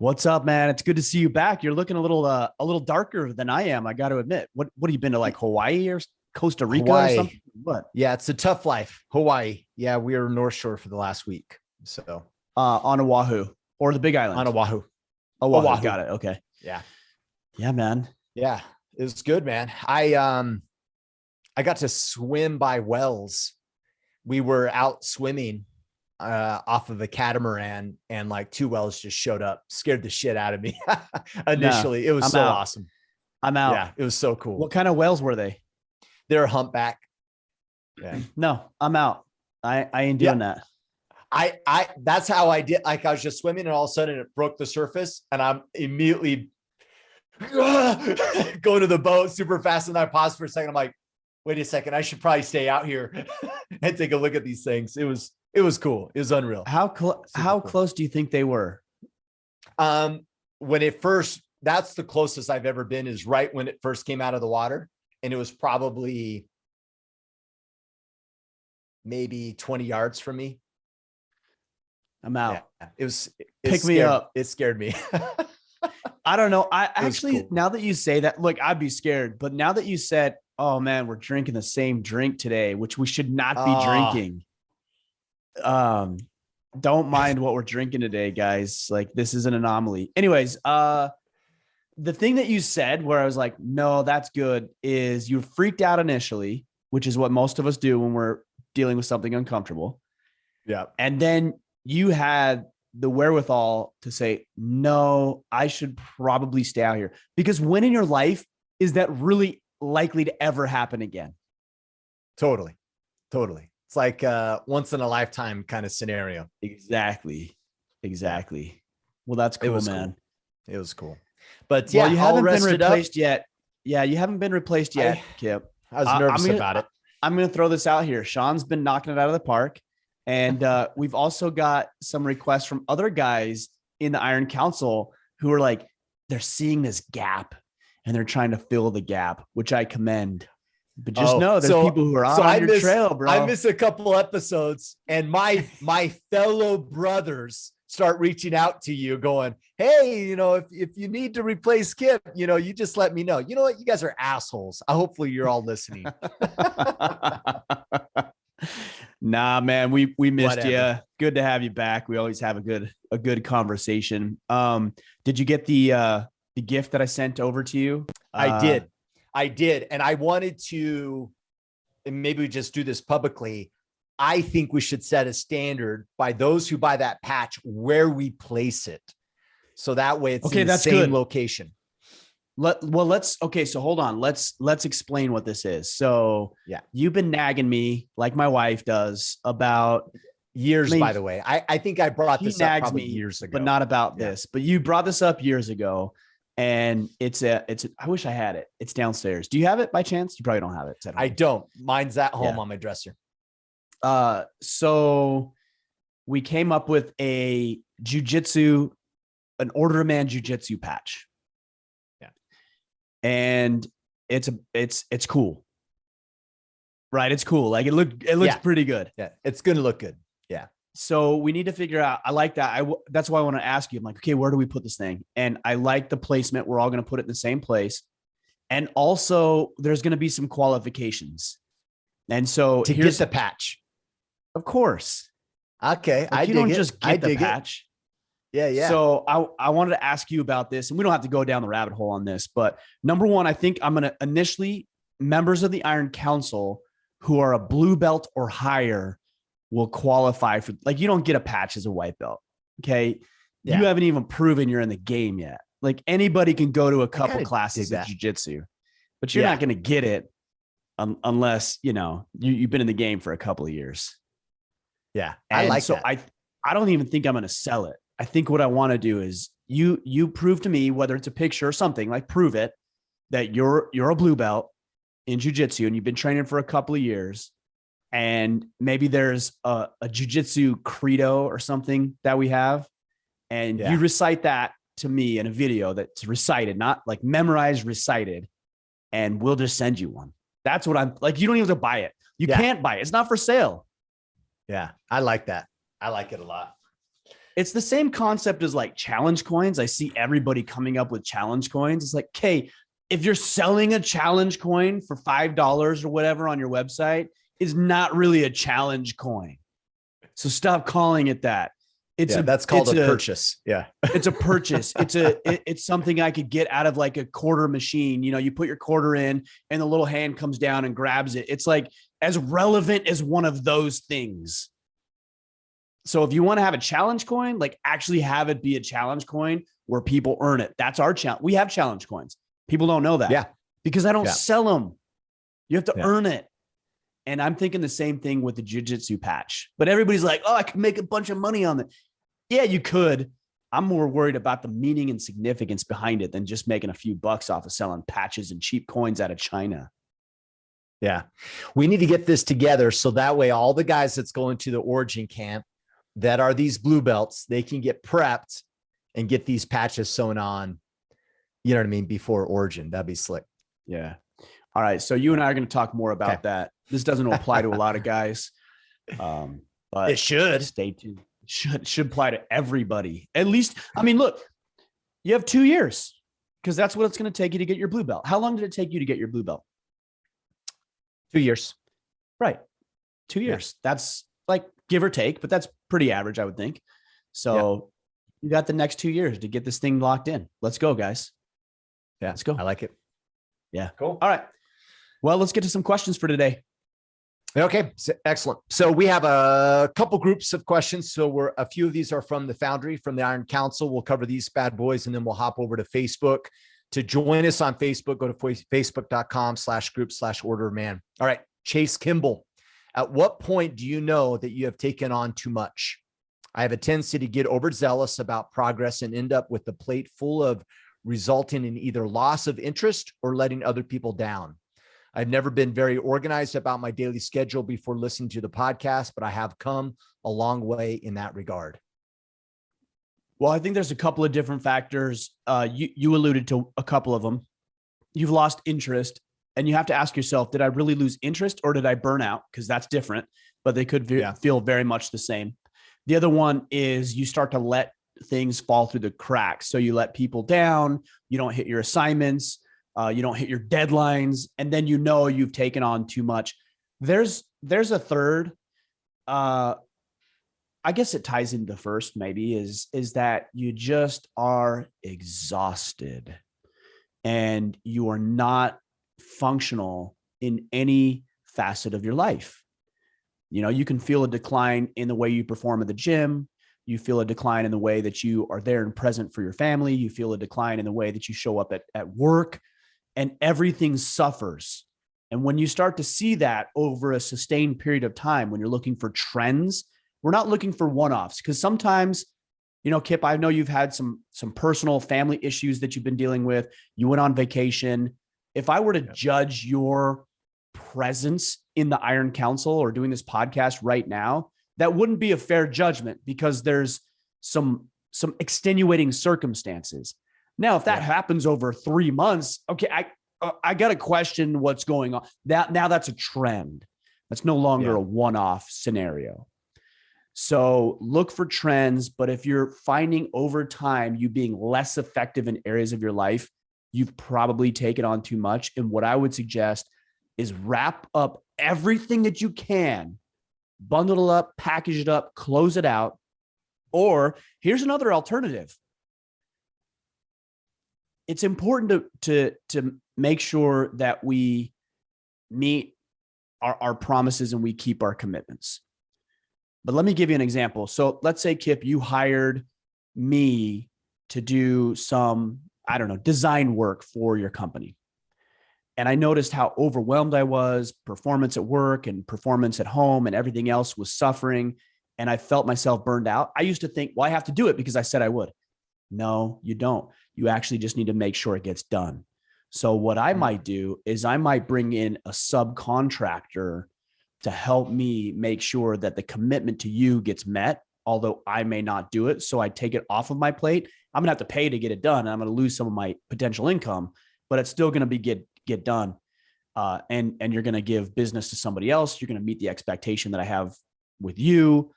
What's up, man? It's good to see you back. You're looking a little darker than I am. I got to admit. What have you been to, like Hawaii or Costa Rica or Hawaii. something? What? Yeah, it's a tough life. Hawaii. Yeah, we were North Shore for the last week. So On Oahu or the Big on Island? Oahu. Oahu. Oahu. Got it. Okay. Yeah. Yeah, man. Yeah. It was good, man. I got to swim by wells. We were out swimming off of a catamaran, and like two wells just showed up, scared the shit out of me. No, Initially. It was I'm so out. awesome. I'm out. Yeah, it was so cool. What kind of whales were they? They're humpback. Yeah. No, I'm out. I ain't doing that. That's how I did. Like I was just swimming and all of a sudden it broke the surface and I'm immediately going to the boat super fast. And I paused for a second. I'm like, wait a second, I should probably stay out here and take a look at these things. It was cool. It was unreal. How Super cool. close do you think they were? When it first, that's the closest I've ever been, is right when it first came out of the water. And it was probably maybe 20 yards from me. I'm out. Yeah, it Pick me scared, up. It scared me. I don't know. I actually, cool. now that you say that, look, I'd be scared. But now that you said, oh man, we're drinking the same drink today, which we should not be drinking. Don't mind what we're drinking today, guys. Like, this is an anomaly. Anyways, the thing that you said where I was like, no, that's good, is you freaked out initially, which is what most of us do when we're dealing with something uncomfortable. Yeah. And then you had the wherewithal to say, no, I should probably stay out here. Because when in your life is that really likely to ever happen again? Totally. It's like once in a lifetime kind of scenario. Exactly. Well, that's cool, man. Cool. It was cool. But yeah, well, you haven't been rested replaced yet. Yeah, you haven't been replaced yet, Kip. I was nervous about it. I'm going to throw this out here. Sean's been knocking it out of the park. And we've also got some requests from other guys in the Iron Council who are like, they're seeing this gap and they're trying to fill the gap, which I commend. But just know there's people who are on your trail, bro. I miss a couple episodes, and my fellow brothers start reaching out to you going, hey, if you need to replace Kip, you just let me know. You know what? You guys are assholes. Hopefully you're all listening. Nah, man, we missed Whatever. you. Good to have you back. We always have a good conversation. Did you get the gift that I sent over to you? I did. And I wanted to, and maybe we just do this publicly. I think we should set a standard by those who buy that patch where we place it. So that way it's in the same location. So hold on. Let's explain what this is. So yeah, you've been nagging me like my wife does about years, by the way. I think I brought this up probably years ago, but not about this, but you brought this up years ago. And I wish I had it. It's downstairs. Do you have it by chance? You probably don't have it. I don't. Mine's at home on my dresser. So we came up with an order of man jujitsu patch. Yeah. And it's cool. Right. It's cool. Like it looks pretty good. Yeah. It's going to look good. Yeah. So we need to figure out, I like that. That's why I want to ask you. I'm like, okay, where do we put this thing? And I like the placement. We're all going to put it in the same place. And also there's going to be some qualifications. And so to get the patch. Of course. Okay. Like you don't just get the patch. Yeah. So I wanted to ask you about this, and we don't have to go down the rabbit hole on this, but number one, I think I'm going to initially, members of the Iron Council who are a blue belt or higher will qualify for, like, you don't get a patch as a white belt. Okay. Yeah. You haven't even proven you're in the game yet. Like anybody can go to a couple classes of jiu-jitsu, but you're not going to get it unless, you've been in the game for a couple of years. Yeah. I like that. I don't even think I'm going to sell it. I think what I want to do is you prove to me, whether it's a picture or something, like prove it that you're a blue belt in jiu-jitsu and you've been training for a couple of years. And maybe there's a jiu-jitsu credo or something that we have. And you recite that to me in a video that's recited, not like memorized, recited. And we'll just send you one. That's what I'm like. You don't even have to buy it. You can't buy it. It's not for sale. Yeah. I like that. I like it a lot. It's the same concept as like challenge coins. I see everybody coming up with challenge coins. It's like, okay, if you're selling a challenge coin for $5 or whatever on your website, is not really a challenge coin. So stop calling it that. That's called a purchase. Yeah. It's a purchase. It's something I could get out of like a quarter machine. You know, you put your quarter in and the little hand comes down and grabs it. It's like as relevant as one of those things. So if you want to have a challenge coin, like actually have it be a challenge coin where people earn it. That's our challenge. We have challenge coins. People don't know that. Yeah. Because I don't sell them. You have to earn it. And I'm thinking the same thing with the jiu-jitsu patch. But everybody's like, oh, I could make a bunch of money on it. Yeah, you could. I'm more worried about the meaning and significance behind it than just making a few bucks off of selling patches and cheap coins out of China. Yeah. We need to get this together so that way all the guys that's going to the origin camp that are these blue belts, they can get prepped and get these patches sewn on, you know what I mean, before origin. That'd be slick. Yeah. All right. So you and I are going to talk more about that. This doesn't apply to a lot of guys. But it should. Stay tuned. It should apply to everybody. At least, I mean, look, you have 2 years because that's what it's going to take you to get your blue belt. How long did it take you to get your blue belt? 2 years. Right. 2 years. That's like give or take, but that's pretty average, I would think. So you got the next 2 years to get this thing locked in. Let's go, guys. Yeah. Let's go. I like it. Yeah. Cool. All right. Well, let's get to some questions for today. Okay. Excellent. So we have a couple groups of questions. So a few of these are from the Foundry, from the Iron Council. We'll cover these bad boys and then we'll hop over to Facebook. To join us on Facebook, go to facebook.com/group/orderman. All right. Chase Kimball. At what point do you know that you have taken on too much? I have a tendency to get overzealous about progress and end up with the plate full of resulting in either loss of interest or letting other people down. I've never been very organized about my daily schedule before listening to the podcast, but I have come a long way in that regard. Well, I think there's a couple of different factors. You alluded to a couple of them. You've lost interest, and you have to ask yourself, did I really lose interest or did I burn out? Because that's different, but they could feel very much the same. The other one is you start to let things fall through the cracks. So you let people down, you don't hit your assignments, you don't hit your deadlines, and then you know you've taken on too much. There's a third. I guess it ties into the first, maybe, is that you just are exhausted and you are not functional in any facet of your life. You know, you can feel a decline in the way you perform at the gym. You feel a decline in the way that you are there and present for your family. You feel a decline in the way that you show up at work, and everything suffers. And when you start to see that over a sustained period of time, when you're looking for trends, we're not looking for one-offs, because sometimes, you know, Kip, I know you've had some personal family issues that you've been dealing with. You went on vacation. If I were to judge your presence in the Iron Council or doing this podcast right now, that wouldn't be a fair judgment, because there's some extenuating circumstances. Now, if that happens over 3 months, okay, I got to question what's going on. Now that's a trend. That's no longer a one-off scenario. So look for trends, but if you're finding over time you being less effective in areas of your life, you've probably taken on too much. And what I would suggest is wrap up everything that you can, bundle it up, package it up, close it out. Or here's another alternative. It's important to make sure that we meet our promises and we keep our commitments. But let me give you an example. So let's say, Kip, you hired me to do some, I don't know, design work for your company. And I noticed how overwhelmed I was, performance at work and performance at home and everything else was suffering. And I felt myself burned out. I used to think, well, I have to do it because I said I would. No, you don't. You actually just need to make sure it gets done. So what I might do is I might bring in a subcontractor to help me make sure that the commitment to you gets met, although I may not do it. So I take it off of my plate. I'm gonna have to pay to get it done. And I'm gonna lose some of my potential income, but it's still gonna be get done. And you're gonna give business to somebody else. You're gonna meet the expectation that I have with you.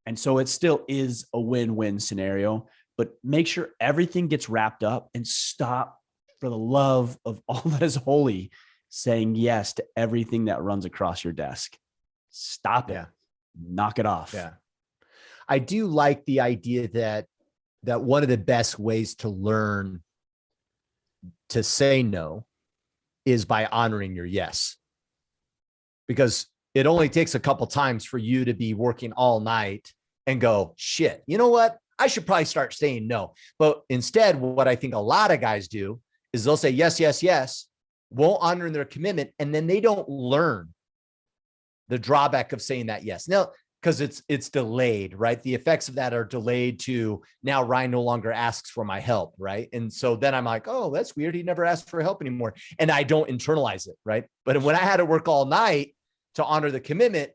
And so it still is a win-win scenario, but make sure everything gets wrapped up, and stop, for the love of all that is holy, saying yes to everything that runs across your desk. Stop it. Yeah. Knock it off. Yeah. I do like the idea that one of the best ways to learn to say no is by honoring your yes. Because it only takes a couple times for you to be working all night and go, shit, you know what? I should probably start saying no. But instead, what I think a lot of guys do is they'll say yes, yes, yes, won't honor their commitment, and then they don't learn the drawback of saying that yes. Now, because it's delayed, right? The effects of that are delayed to now Ryan no longer asks for my help, right? And so then I'm like, oh, that's weird. He never asked for help anymore. And I don't internalize it, right? But when I had to work all night to honor the commitment,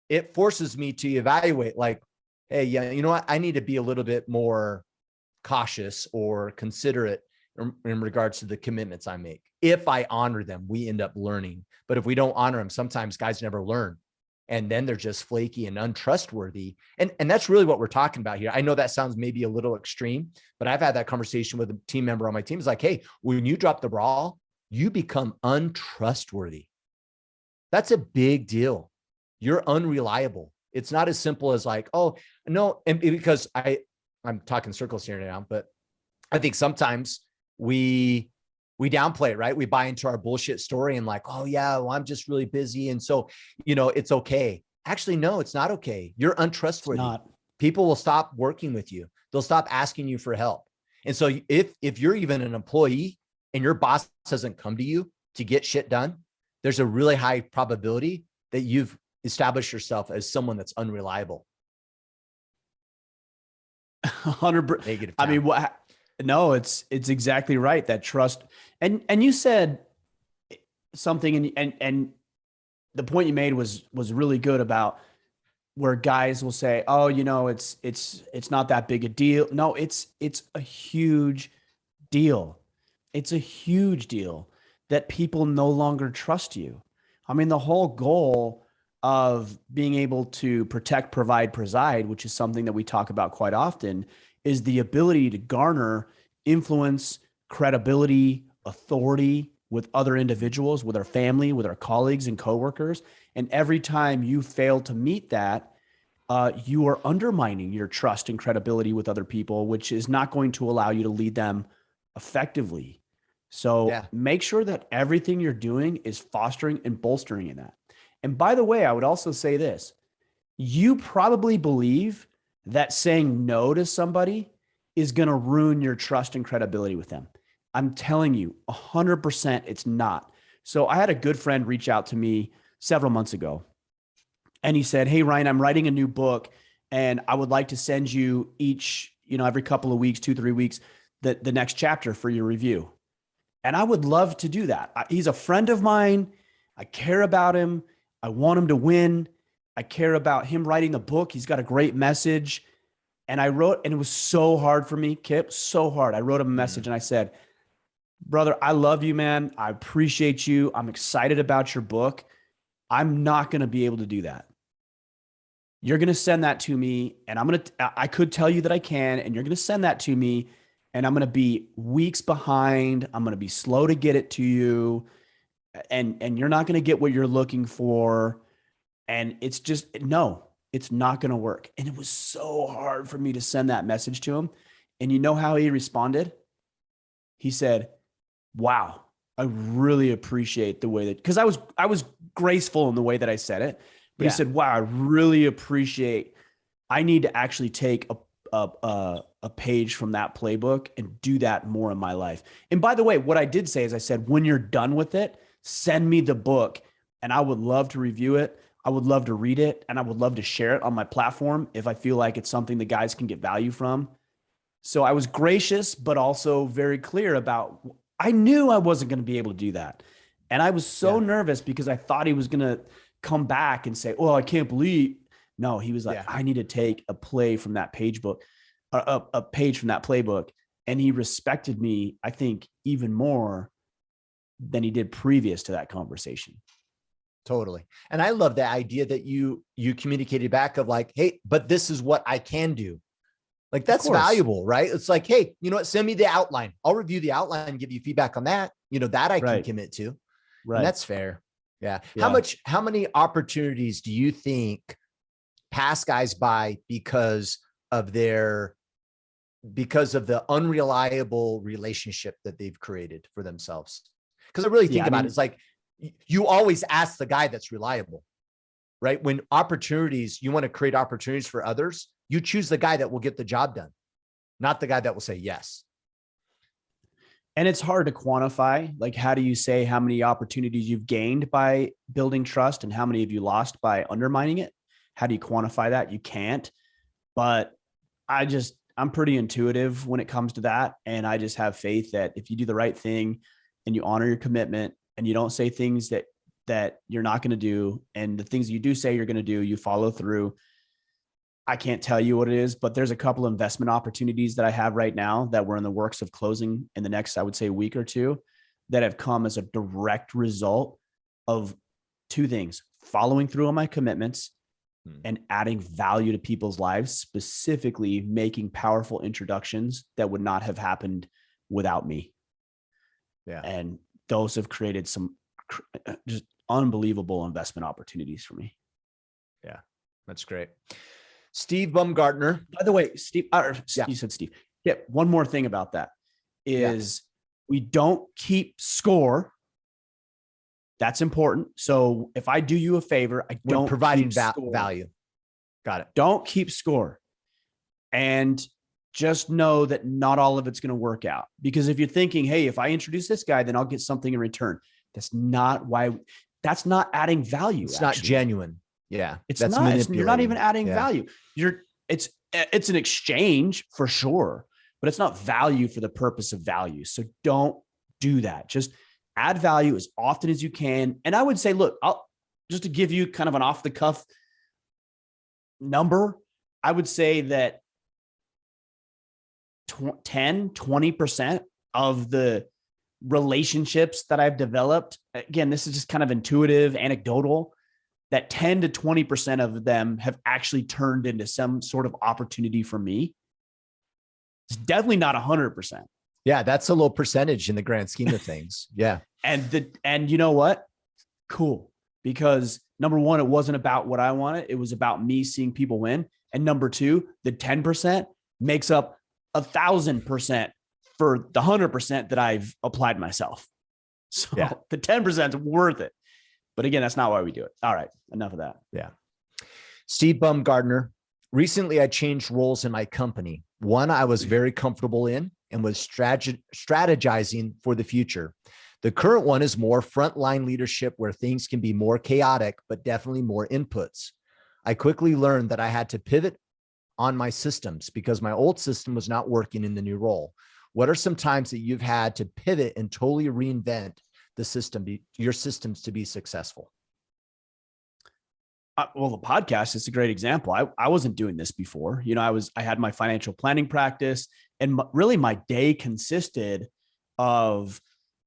it forces me to evaluate like, hey, yeah, you know what? I need to be a little bit more cautious or considerate in regards to the commitments I make. If I honor them, we end up learning. But if we don't honor them, sometimes guys never learn. And then they're just flaky and untrustworthy. And that's really what we're talking about here. I know that sounds maybe a little extreme, but I've had that conversation with a team member on my team. It's like, hey, when you drop the ball, you become untrustworthy. That's a big deal. You're unreliable. It's not as simple as like, oh, no. And because I'm talking circles here now, but I think sometimes we downplay it, right? We buy into our bullshit story and like, oh yeah, well, I'm just really busy. And so, it's okay. Actually, no, it's not okay. You're untrustworthy. People will stop working with you. They'll stop asking you for help. And so if you're even an employee and your boss doesn't come to you to get shit done, there's a really high probability that you've established yourself as someone that's unreliable. 100%. I mean, no, it's exactly right. That trust. And you said something, and the point you made was really good about where guys will say, oh, it's not that big a deal. No, it's a huge deal. It's a huge deal that people no longer trust you. I mean, the whole goal of being able to protect, provide, preside, which is something that we talk about quite often, is the ability to garner influence, credibility, authority with other individuals, with our family, with our colleagues and coworkers. And every time you fail to meet that, you are undermining your trust and credibility with other people, which is not going to allow you to lead them effectively. So make sure that everything you're doing is fostering and bolstering in that. And by the way, I would also say this: you probably believe that saying no to somebody is going to ruin your trust and credibility with them. I'm telling you, 100% it's not. So I had a good friend reach out to me several months ago, and he said, hey, Ryan, I'm writing a new book, and I would like to send you each, every couple of weeks, 2-3 weeks, the next chapter for your review. And I would love to do that. He's a friend of mine. I care about him. I want him to win. I care about him writing a book. He's got a great message. And I wrote, and it was so hard for me, Kip, so hard. I wrote him a message and I said, brother, I love you, man. I appreciate you. I'm excited about your book. I'm not going to be able to do that. You're going to send that to me, and I could tell you that I can, and you're going to send that to me, and I'm going to be weeks behind. I'm going to be slow to get it to you, and you're not going to get what you're looking for. And it's just, no, it's not going to work. And it was so hard for me to send that message to him. And you know how he responded? He said, wow, I really appreciate the way that, because I was graceful in the way that I said it, but he said, wow, I really appreciate, I need to actually take a page from that playbook and do that more in my life. And by the way, what I did say is I said, when you're done with it, send me the book and I would love to review it. I would love to read it, and I would love to share it on my platform if I feel like it's something the guys can get value from. So I was gracious, but also very clear about, I knew I wasn't going to be able to do that. And I was so nervous because I thought he was going to come back and say, oh, I can't believe. No, he was like, I need to take a play from that page book, a page from that playbook. And he respected me, I think, even more than he did previous to that conversation. Totally. And I love the idea that you communicated back of like, hey, but this is what I can do. Like that's valuable, right? It's like, hey, you know what? Send me the outline. I'll review the outline and give you feedback on that. You know, that I can commit to. Right. And that's fair. Yeah. Yeah. How many opportunities do you think pass guys by because of the unreliable relationship that they've created for themselves? Because I really think about it, it's like you always ask the guy that's reliable, right? When you want to create opportunities for others, you choose the guy that will get the job done, not the guy that will say yes. And it's hard to quantify. Like, how do you say how many opportunities you've gained by building trust and how many have you lost by undermining it? How do you quantify that? You can't. But I'm pretty intuitive when it comes to that. And I just have faith that if you do the right thing and you honor your commitment and you don't say things that you're not going to do, and the things you do say you're going to do, you follow through. I can't tell you what it is, but there's a couple of investment opportunities that I have right now that we're in the works of closing in the next, I would say, week or two, that have come as a direct result of two things: following through on my commitments and adding value to people's lives, specifically making powerful introductions that would not have happened without me. Yeah. And those have created some just unbelievable investment opportunities for me. Yeah, that's great. Steve Baumgartner. By the way, Steve, you said Steve. Yeah. One more thing about that is we don't keep score. That's important. So if I do you a favor, I don't providing value. Got it. Don't keep score. And just know that not all of it's going to work out. Because if you're thinking, hey, if I introduce this guy, then I'll get something in return. That's not adding value. It's not genuine. Yeah. You're not even adding value. It's an exchange for sure, but it's not value for the purpose of value. So don't do that. Just add value as often as you can. And I would say, look, just to give you kind of an off the cuff number, I would say that 20% of the relationships that I've developed, again, this is just kind of intuitive, anecdotal, that 10 to 20% of them have actually turned into some sort of opportunity for me. It's definitely not 100%. Yeah, that's a low percentage in the grand scheme of things. Yeah. And you know what? Cool. Because number one, it wasn't about what I wanted. It was about me seeing people win. And number two, the 10% makes up 1,000% for the 100% that I've applied myself. So the 10% is worth it. But again, that's not why we do it. All right. Enough of that. Yeah. Steve Baumgartner. Recently, I changed roles in my company. One I was very comfortable in and was strategizing for the future. The current one is more frontline leadership, where things can be more chaotic, but definitely more inputs. I quickly learned that I had to pivot on my systems because my old system was not working in the new role. What are some times that you've had to pivot and totally reinvent the system, your systems, to be successful? Well, the podcast is a great example. I wasn't doing this before. You know, I had my financial planning practice, and really my day consisted of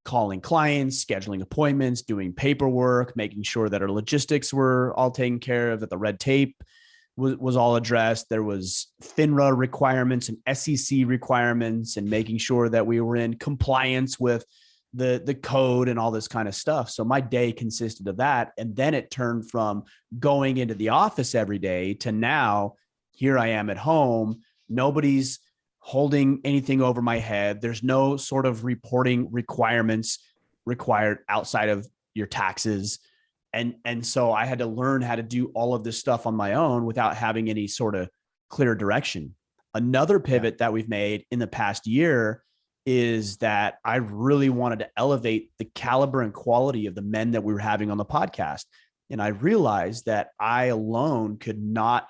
calling clients, scheduling appointments, doing paperwork, making sure that our logistics were all taken care of, that the red tape was all addressed. There was FINRA requirements and SEC requirements, and making sure that we were in compliance with the code and all this kind of stuff. So my day consisted of that. And then it turned from going into the office every day to now here I am at home. Nobody's holding anything over my head. There's no sort of reporting requirements required outside of your taxes. And so I had to learn how to do all of this stuff on my own without having any sort of clear direction. Another pivot that we've made in the past year is that I really wanted to elevate the caliber and quality of the men that we were having on the podcast. And I realized that I alone could not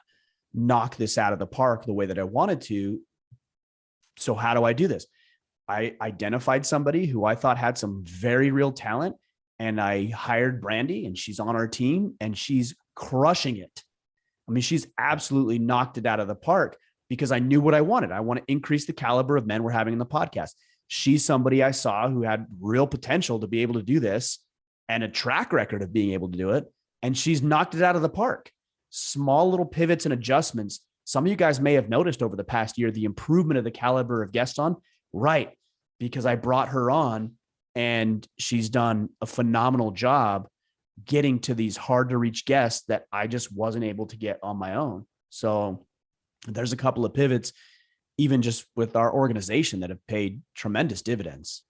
knock this out of the park the way that I wanted to. So how do I do this? I identified somebody who I thought had some very real talent, and I hired Brandy, and she's on our team and she's crushing it. I mean, she's absolutely knocked it out of the park because I knew what I wanted. I want to increase the caliber of men we're having in the podcast. She's somebody I saw who had real potential to be able to do this and a track record of being able to do it. and she's knocked it out of the park. Small little pivots and adjustments. Some of you guys may have noticed over the past year the improvement of the caliber of guests on, right? Because I brought her on and she's done a phenomenal job getting to these hard to reach guests that I just wasn't able to get on my own. So there's a couple of pivots, even just with our organization, that have paid tremendous dividends.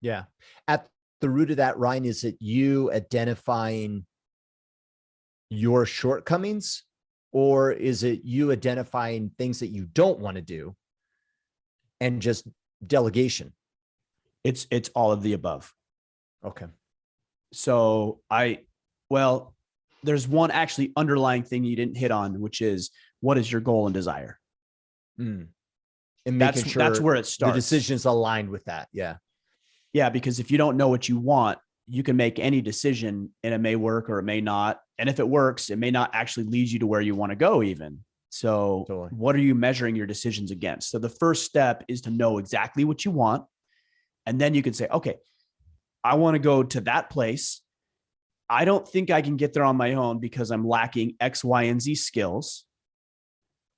Yeah. At the root of that, Ryan, is it you identifying your shortcomings, or is it you identifying things that you don't want to do and just delegation? It's all of the above. Okay. So there's one actually underlying thing you didn't hit on, which is, what is your goal and desire? And making sure that's where it starts. The decision's aligned with that. Yeah. Yeah. Because if you don't know what you want, you can make any decision and it may work or it may not. And if it works, it may not actually lead you to where you want to go even. So Totally. What are you measuring your decisions against? So the first step is to know exactly what you want. And then you can say, okay, I want to go to that place. I don't think I can get there on my own because I'm lacking X, Y, and Z skills,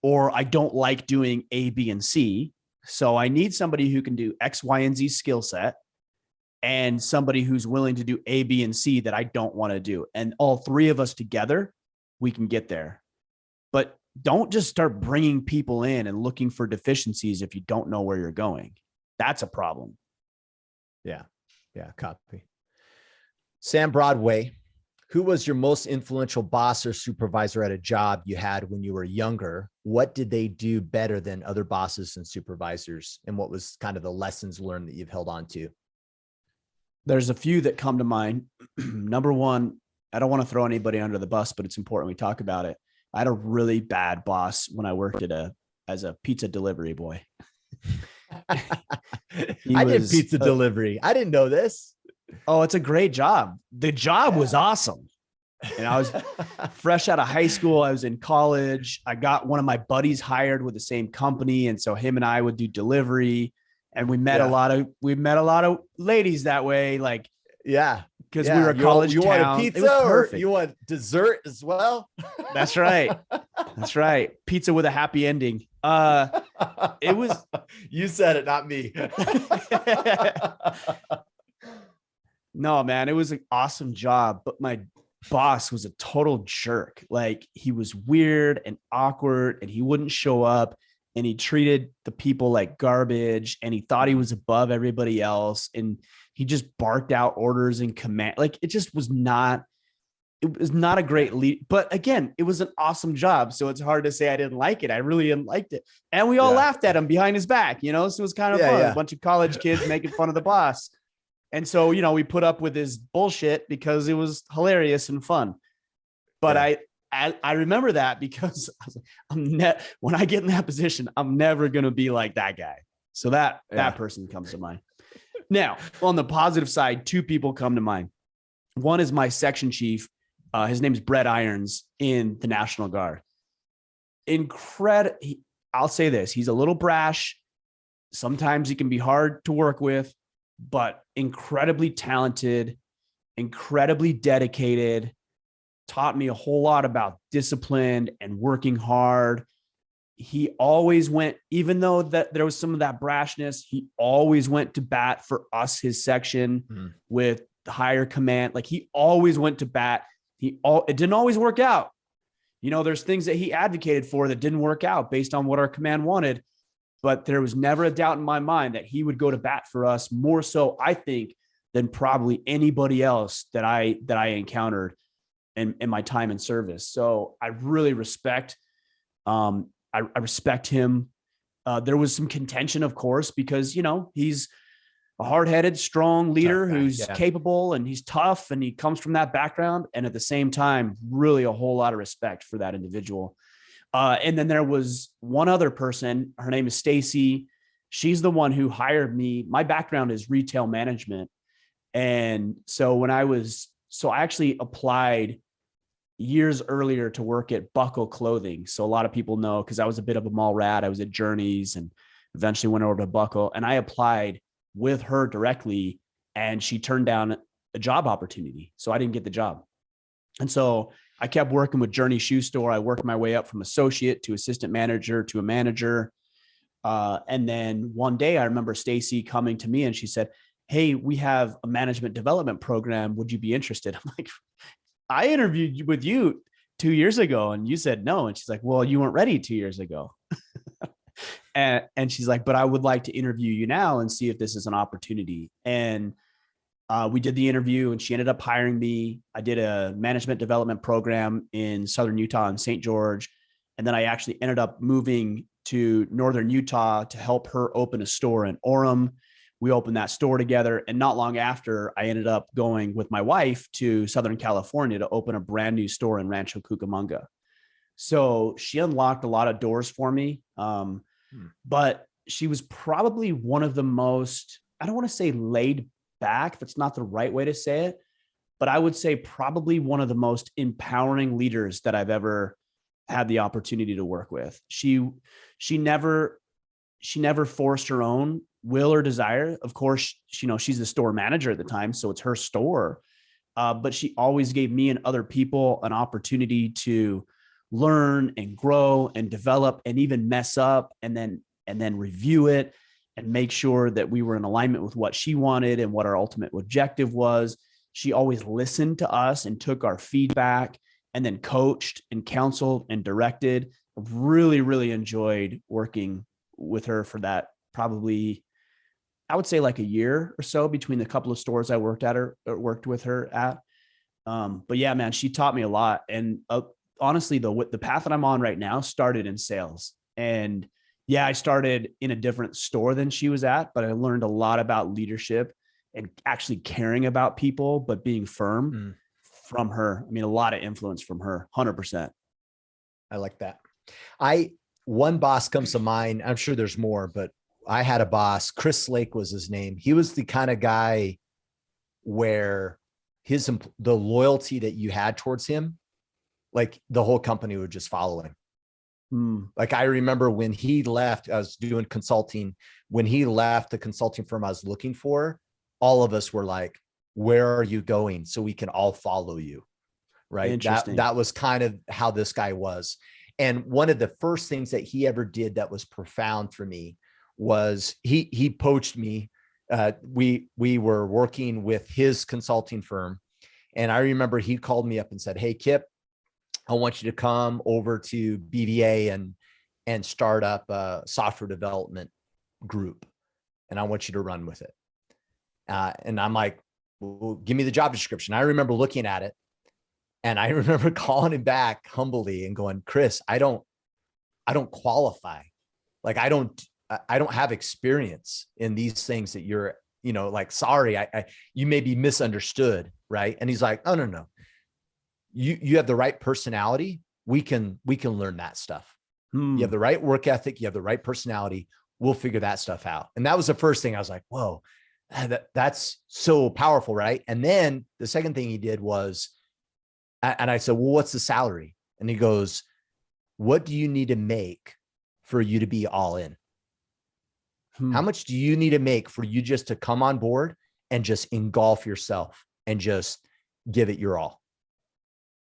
or I don't like doing A, B, and C. So I need somebody who can do X, Y, and Z skill set, and somebody who's willing to do A, B, and C that I don't want to do. And all three of us together, we can get there. But don't just start bringing people in and looking for deficiencies if you don't know where you're going. That's a problem. Yeah. Yeah. Copy. Sam Broadway, who was your most influential boss or supervisor at a job you had when you were younger? What did they do better than other bosses and supervisors? And what was kind of the lessons learned that you've held on to? There's a few that come to mind. Number one, I don't want to throw anybody under the bus, but it's important we talk about it. I had a really bad boss when I worked as a pizza delivery boy. I did pizza delivery. I didn't know this. Oh, it's a great job. The job was awesome. And I was fresh out of high school. I was in college. I got one of my buddies hired with the same company. And so him and I would do delivery, and we met a lot of ladies that way. Like, yeah, because we were a college you town. Want a pizza or you want dessert as well? That's right. That's right. Pizza with a happy ending. It was, you said it, not me. No, man, it was an awesome job, but my boss was a total jerk. Like, he was weird and awkward, and he wouldn't show up, and he treated the people like garbage, and he thought he was above everybody else. And he just barked out orders and command. Like, it was not a great lead, but again, it was an awesome job. So it's hard to say I didn't like it. I really didn't like it. And we all laughed at him behind his back, so it was kind of fun. A bunch of college kids making fun of the boss. And so, we put up with his bullshit because it was hilarious and fun. But I remember that because I was like, when I get in that position, I'm never going to be like that guy. So that person comes to mind. Now, on the positive side, two people come to mind. One is my section chief. His name is Brett Irons in the National Guard. I'll say this. He's a little brash. Sometimes he can be hard to work with, but incredibly talented, incredibly dedicated, taught me a whole lot about discipline and working hard. He always went, even though that there was some of that brashness, he always went to bat for us, his section, with the higher command. Like, he always went to bat. It didn't always work out. There's things that he advocated for that didn't work out based on what our command wanted. But there was never a doubt in my mind that he would go to bat for us, more so, I think, than probably anybody else that I encountered in my time in service. So I really respect, I respect him. There was some contention, of course, because, he's a hard-headed, strong leader who's capable, and he's tough, and he comes from that background. And at the same time, really a whole lot of respect for that individual. And then there was one other person. Her name is Stacy. She's the one who hired me. My background is retail management. And so I actually applied years earlier to work at Buckle Clothing. So a lot of people know, because I was a bit of a mall rat. I was at Journeys and eventually went over to Buckle, and I applied with her directly, and she turned down a job opportunity. So I didn't get the job. And so I kept working with Journey Shoe Store. I worked my way up from associate to assistant manager to a manager. And then one day I remember Stacy coming to me and she said, "Hey, we have a management development program. Would you be interested?" I'm like, "I interviewed with you 2 years ago and you said no." And she's like, "Well, you weren't ready 2 years ago." And she's like, "But I would like to interview you now and see if this is an opportunity." And we did the interview and she ended up hiring me. I did a management development program in Southern Utah in St. George. And then I actually ended up moving to Northern Utah to help her open a store in Orem. We opened that store together. And not long after, I ended up going with my wife to Southern California to open a brand new store in Rancho Cucamonga. So she unlocked a lot of doors for me. But she was probably one of the most, I don't want to say laid back, that's not the right way to say it, but I would say probably one of the most empowering leaders that I've ever had the opportunity to work with. She never forced her own will or desire. Of course, she's the store manager at the time, so it's her store. But she always gave me and other people an opportunity to learn and grow and develop and even mess up and then review it and make sure that we were in alignment with what she wanted and what our ultimate objective was. She always listened to us and took our feedback and then coached and counseled and directed. Really, really enjoyed working with her for that. Probably, I would say like a year or so between the couple of stores I worked with her at. But yeah, man, she taught me a lot. And honestly, the path that I'm on right now started in sales. And yeah, I started in a different store than she was at, but I learned a lot about leadership and actually caring about people, but being firm from her. I mean, a lot of influence from her, 100%. I like that. One boss comes to mind. I'm sure there's more, but I had a boss, Chris Lake was his name. He was the kind of guy where the loyalty that you had towards him, like the whole company would just follow him. Like I remember when he left, I was doing consulting. When he left the consulting firm I was looking for, all of us were like, "Where are you going? So we can all follow you." Right. That was kind of how this guy was. And one of the first things that he ever did that was profound for me was he poached me. We were working with his consulting firm. And I remember he called me up and said, "Hey, Kip, I want you to come over to BVA and start up a software development group. And I want you to run with it." And I'm like, "Well, give me the job description." I remember looking at it and I remember calling him back humbly and going, "Chris, I don't qualify. Like, I don't have experience in these things that you're, like, sorry, you may be misunderstood." Right. And he's like, "Oh, no. You have the right personality. We can learn that stuff. You have the right work ethic. You have the right personality. We'll figure that stuff out." And that was the first thing I was like, whoa, that's so powerful. Right. And then the second thing he did was, and I said, "Well, what's the salary?" And he goes, "What do you need to make for you to be all in? How much do you need to make for you just to come on board and just engulf yourself and just give it your all?"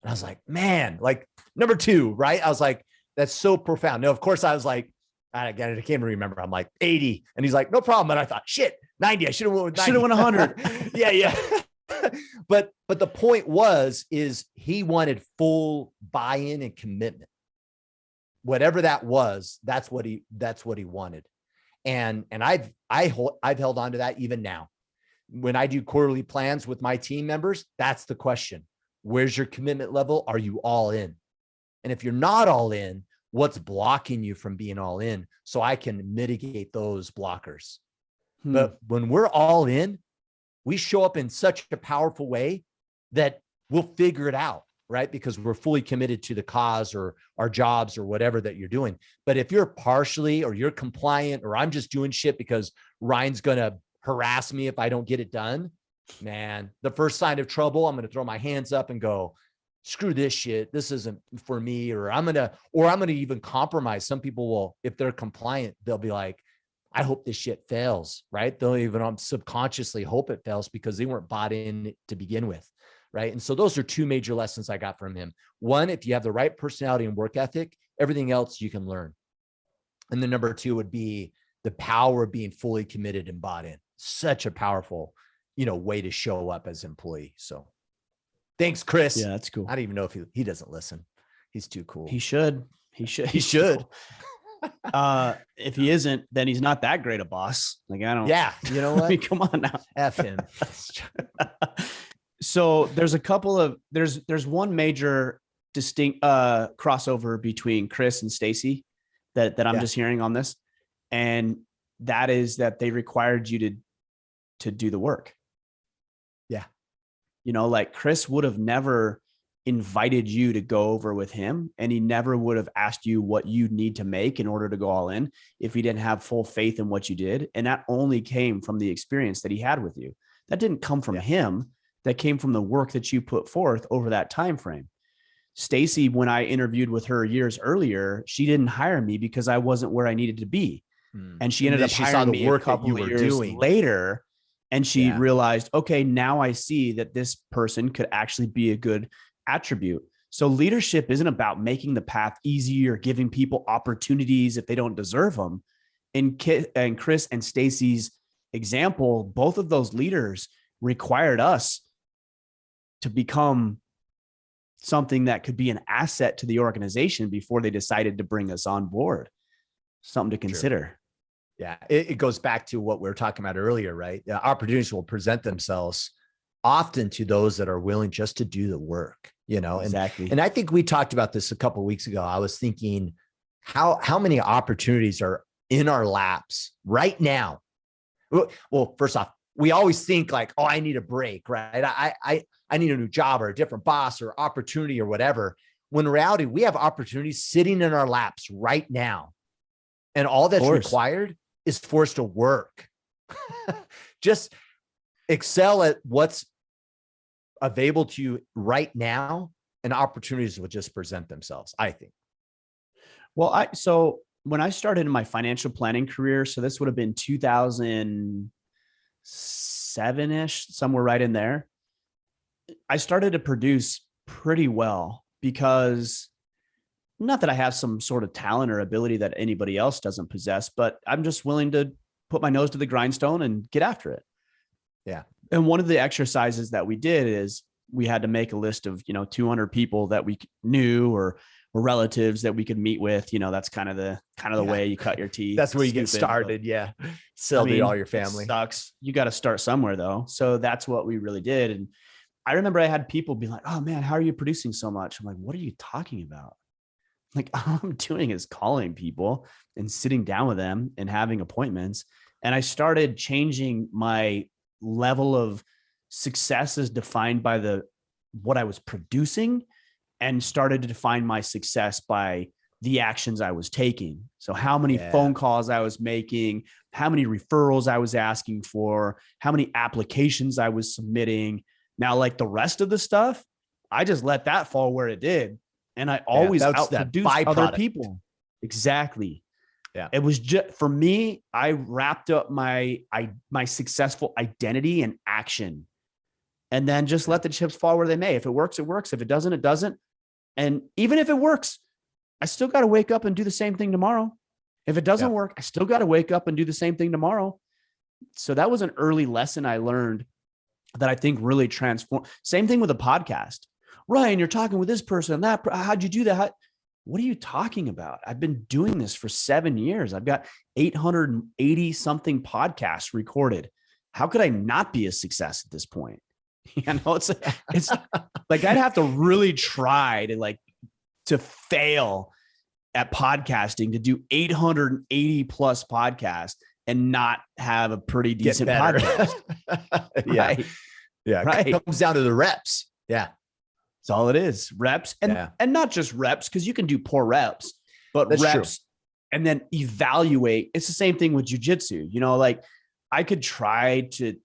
And I was like, man, like number two, right? I was like, that's so profound. Now, of course, I was like, I can't remember. I'm like 80. And he's like, "No problem." And I thought, shit, 90. I should have went with 90. Should have went 100. Yeah. But the point is he wanted full buy-in and commitment. Whatever that was, that's what he wanted. And I've held on to that even now. When I do quarterly plans with my team members, that's the question. Where's your commitment level? Are you all in? And if you're not all in, what's blocking you from being all in? So I can mitigate those blockers. But when we're all in, we show up in such a powerful way that we'll figure it out, right? Because we're fully committed to the cause or our jobs or whatever that you're doing. But if you're partially, or you're compliant, or I'm just doing shit because Ryan's going to harass me if I don't get it done, man, the first sign of trouble, I'm going to throw my hands up and go, "Screw this shit. This isn't for me." Or I'm going to even compromise. Some people will, if they're compliant, they'll be like, "I hope this shit fails," right? They'll even subconsciously hope it fails because they weren't bought in to begin with. right? And so those are two major lessons I got from him. One, if you have the right personality and work ethic, everything else you can learn. And then number two would be the power of being fully committed and bought in. Such a powerful, way to show up as an employee. So thanks, Chris. Yeah, that's cool. I don't even know if he doesn't listen. He's too cool. He should. He He should. If he isn't, then he's not that great a boss. Like, I don't. Yeah. You know what? I mean, come on now. F him. So there's there's one major distinct crossover between Chris and Stacy that I'm just hearing on this. And that is that they required you to do the work. Yeah. Like Chris would have never invited you to go over with him, and he never would have asked you what you need to make in order to go all in if he didn't have full faith in what you did. And that only came from the experience that he had with you. That didn't come from him. That came from the work that you put forth over that time frame. Stacy, when I interviewed with her years earlier, she didn't hire me because I wasn't where I needed to be. And she ended up hiring me a couple of years later. And she realized, okay, now I see that this person could actually be a good attribute. So leadership isn't about making the path easy or giving people opportunities if they don't deserve them. And Chris and Stacy's example, both of those leaders required us to become something that could be an asset to the organization before they decided to bring us on board. Something to consider. Sure. Yeah. It goes back to what we were talking about earlier, right? The opportunities will present themselves often to those that are willing just to do the work, Exactly. And I think we talked about this a couple of weeks ago. I was thinking how many opportunities are in our laps right now? Well, first off, we always think like, oh, I need a break, right? I need a new job or a different boss or opportunity or whatever. When in reality, we have opportunities sitting in our laps right now. And all that's required is for us to work. Just excel at what's available to you right now, and opportunities will just present themselves, I think. Well, so when I started in my financial planning career, so this would have been 2007-ish, somewhere right in there, I started to produce pretty well because not that I have some sort of talent or ability that anybody else doesn't possess, but I'm just willing to put my nose to the grindstone and get after it. Yeah. And one of the exercises that we did is we had to make a list of, 200 people that we knew or relatives that we could meet with. That's kind of the way you cut your teeth. That's where you get started. Yeah. Sell to all your family. It sucks. You got to start somewhere though. So that's what we really did. And I remember I had people be like, oh man, how are you producing so much? I'm like, what are you talking about? Like, all I'm doing is calling people and sitting down with them and having appointments. And I started changing my level of success as defined by what I was producing, and started to define my success by the actions I was taking. So how many phone calls I was making, how many referrals I was asking for, how many applications I was submitting. Now, like the rest of the stuff, I just let that fall where it did. And I always outproduced other people. Exactly. Yeah. It was just for me, I wrapped up my successful identity and action, and then just let the chips fall where they may. If it works, it works. If it doesn't, it doesn't. And even if it works, I still got to wake up and do the same thing tomorrow. If it doesn't work, I still got to wake up and do the same thing tomorrow. So that was an early lesson I learned that I think really transformed. Same thing with a podcast. Ryan, you're talking with this person and that. How'd you do that? What are you talking about? I've been doing this for 7 years. I've got 880 something podcasts recorded. How could I not be a success at this point? It's like, I'd have to really try to fail at podcasting to do 880 plus podcasts and not have a pretty decent podcast. Right. Yeah. Right. It comes down to the reps. Yeah. That's all it is. Reps and not just reps, because you can do poor reps, but That's reps true. And then evaluate. It's the same thing with jujitsu. Like I could try to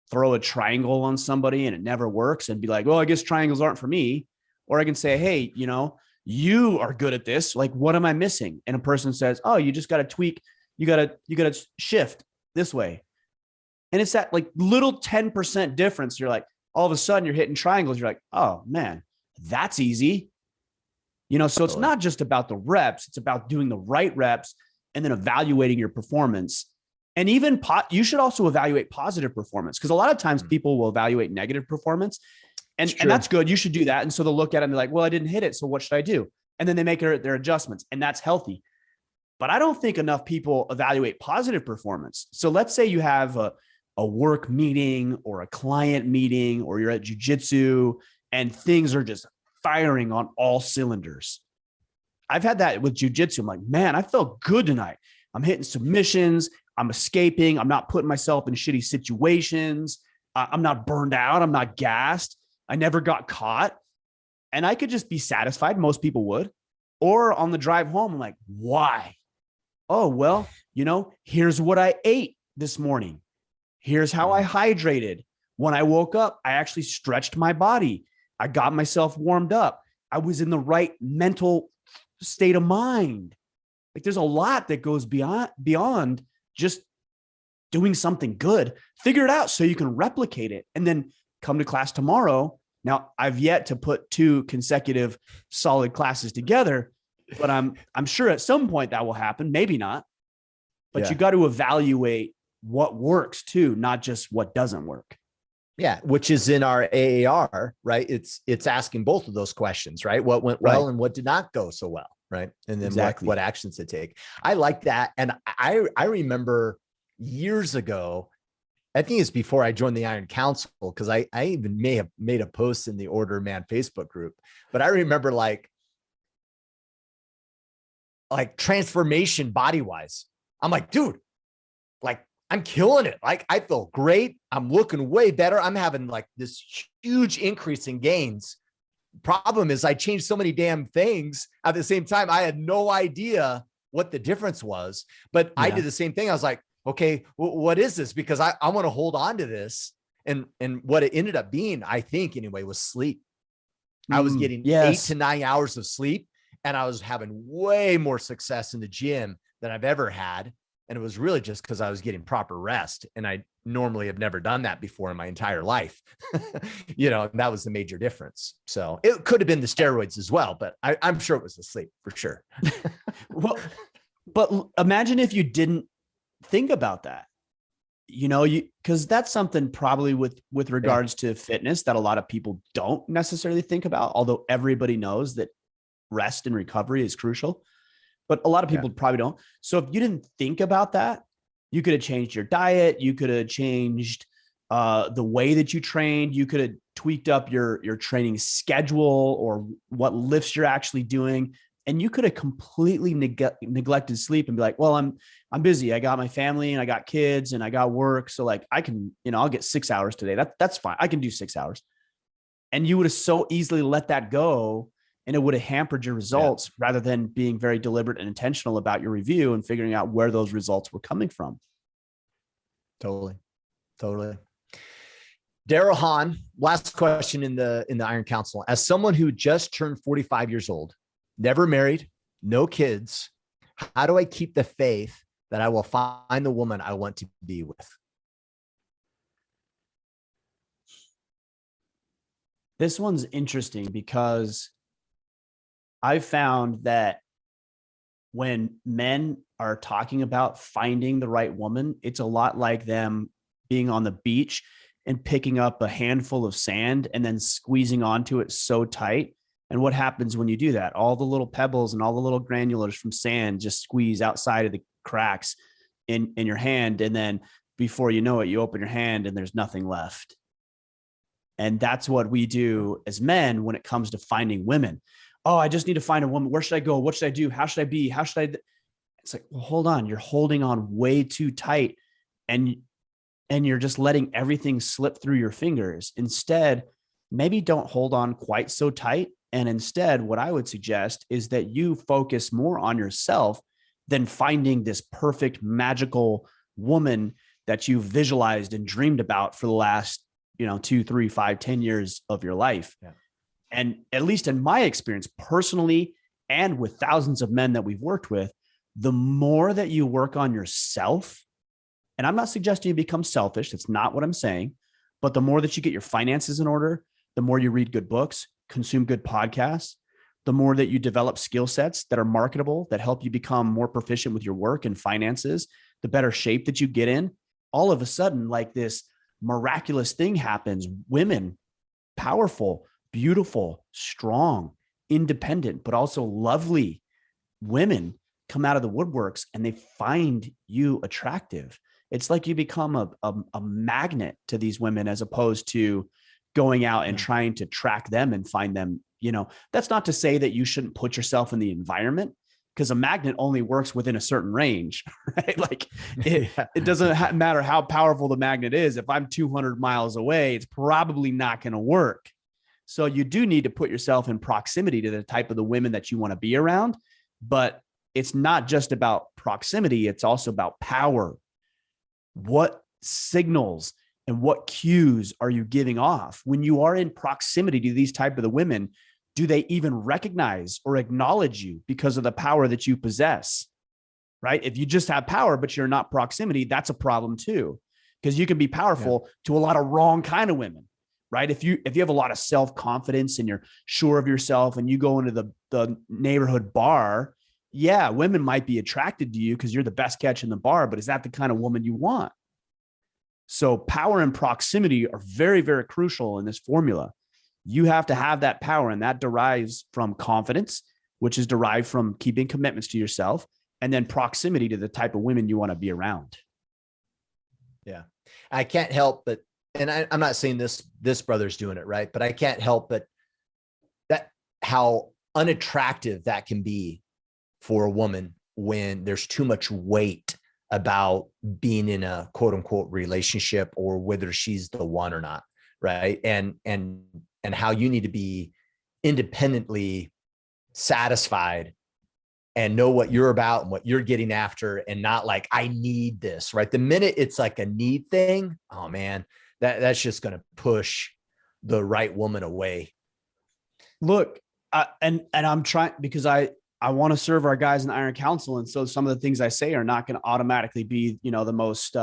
throw a triangle on somebody and it never works and be like, well, I guess triangles aren't for me. Or I can say, hey, you are good at this. Like, what am I missing? And a person says, oh, you just got to tweak. You got to shift this way. And it's that like little 10% difference. You're like, all of a sudden you're hitting triangles. You're like, oh man, that's easy. So it's not just about the reps. It's about doing the right reps and then evaluating your performance. And even you should also evaluate positive performance, because a lot of times people will evaluate negative performance, and that's good. You should do that. And so they'll look at it and be like, well, I didn't hit it, so what should I do? And then they make their adjustments, and that's healthy. But I don't think enough people evaluate positive performance. So let's say you have a work meeting or a client meeting, or you're at jiu-jitsu and things are just firing on all cylinders. I've had that with jiu-jitsu. I'm like, man, I felt good tonight. I'm hitting submissions. I'm escaping. I'm not putting myself in shitty situations. I'm not burned out. I'm not gassed. I never got caught. And I could just be satisfied. Most people would. Or on the drive home, I'm like, why? Oh, well, here's what I ate this morning. Here's how I hydrated. When I woke up, I actually stretched my body. I got myself warmed up. I was in the right mental state of mind. Like, there's a lot that goes beyond just doing something good. Figure it out so you can replicate it, and then come to class tomorrow. Now, I've yet to put 2 consecutive solid classes together, but I'm sure at some point that will happen. Maybe not, but you got to evaluate what works too, not just what doesn't work. Yeah, which is in our AAR, right? It's asking both of those questions, right? What went well and what did not go so well, right? And then what actions to take. I like that. And I remember years ago, I think it's before I joined the Iron Council, because I even may have made a post in the Order Man Facebook group, but I remember like transformation body-wise. I'm like, dude, like, I'm killing it. Like, I feel great. I'm looking way better. I'm having like this huge increase in gains. Problem is, I changed so many damn things at the same time. I had no idea what the difference was, but I did the same thing. I was like, okay, what is this? Because I want to hold on to this. And what it ended up being, I think anyway, was sleep. I was getting 8 to 9 hours of sleep, and I was having way more success in the gym than I've ever had. And it was really just because I was getting proper rest. And I normally have never done that before in my entire life. And that was the major difference. So it could have been the steroids as well, but I'm sure it was the sleep for sure. Well, but imagine if you didn't think about that, because that's something probably with regards to fitness that a lot of people don't necessarily think about, although everybody knows that rest and recovery is crucial. But a lot of people probably don't. So if you didn't think about that, you could have changed your diet. You could have changed the way that you trained. You could have tweaked up your training schedule or what lifts you're actually doing. And you could have completely neglected sleep and be like, well, I'm busy. I got my family and I got kids and I got work. So like I can, I'll get 6 hours today. That's fine. I can do 6 hours. And you would have so easily let that go, and it would have hampered your results rather than being very deliberate and intentional about your review and figuring out where those results were coming from. Totally. Daryl Hahn, last question in the Iron Council. As someone who just turned 45 years old, never married, no kids, how do I keep the faith that I will find the woman I want to be with? This one's interesting because I've found that when men are talking about finding the right woman, it's a lot like them being on the beach and picking up a handful of sand and then squeezing onto it so tight. And what happens when you do that? All the little pebbles and all the little granulars from sand just squeeze outside of the cracks in your hand. And then before you know it, you open your hand and there's nothing left. And that's what we do as men when it comes to finding women. Oh, I just need to find a woman. Where should I go? What should I do? How should I be? How should I? It's like, well, hold on. You're holding on way too tight, and you're just letting everything slip through your fingers. Instead, maybe don't hold on quite so tight. And instead, what I would suggest is that you focus more on yourself than finding this perfect, magical woman that you've visualized and dreamed about for the last, 2, 3, 5, 10 years of your life. Yeah. And at least in my experience, personally, and with thousands of men that we've worked with, the more that you work on yourself, and I'm not suggesting you become selfish. That's not what I'm saying. But the more that you get your finances in order, the more you read good books, consume good podcasts, the more that you develop skill sets that are marketable, that help you become more proficient with your work and finances, the better shape that you get in. All of a sudden, like this miraculous thing happens. Women, powerful, beautiful, strong, independent, but also lovely women come out of the woodworks and they find you attractive. It's like you become a magnet to these women as opposed to going out and trying to track them and find them. You know, that's not to say that you shouldn't put yourself in the environment, because a magnet only works within a certain range, right? Like it doesn't matter how powerful the magnet is. If I'm 200 miles away, it's probably not going to work. So you do need to put yourself in proximity to the type of the women that you want to be around. But it's not just about proximity. It's also about power. What signals and what cues are you giving off when you are in proximity to these type of the women? Do they even recognize or acknowledge you because of the power that you possess? Right? If you just have power, but you're not proximity, that's a problem too, because you can be powerful to a lot of wrong kind of women. Right? If you have a lot of self-confidence and you're sure of yourself and you go into the neighborhood bar, yeah, women might be attracted to you because you're the best catch in the bar, but is that the kind of woman you want? So power and proximity are very, very crucial in this formula. You have to have that power, and that derives from confidence, which is derived from keeping commitments to yourself, and then proximity to the type of women you want to be around. Yeah. I can't help but, and I'm not saying this brother's doing it right, but I can't help but that how unattractive that can be for a woman when there's too much weight about being in a quote unquote relationship or whether she's the one or not. Right. And how you need to be independently satisfied and know what you're about and what you're getting after, and not like, I need this, right? The minute it's like a need thing, oh man, that's just going to push the right woman away. Look, and I'm trying, because I want to serve our guys in the Iron Council. And so some of the things I say are not going to automatically be, the most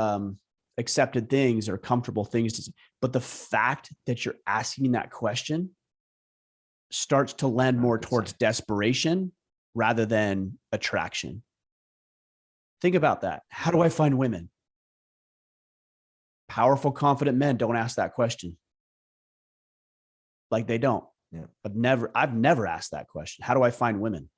accepted things or comfortable things to say. But the fact that you're asking that question starts to lend more towards desperation rather than attraction. Think about that. How do I find women? Powerful, confident men don't ask that question. Like, they don't. Yeah. I've never asked that question. How do I find women?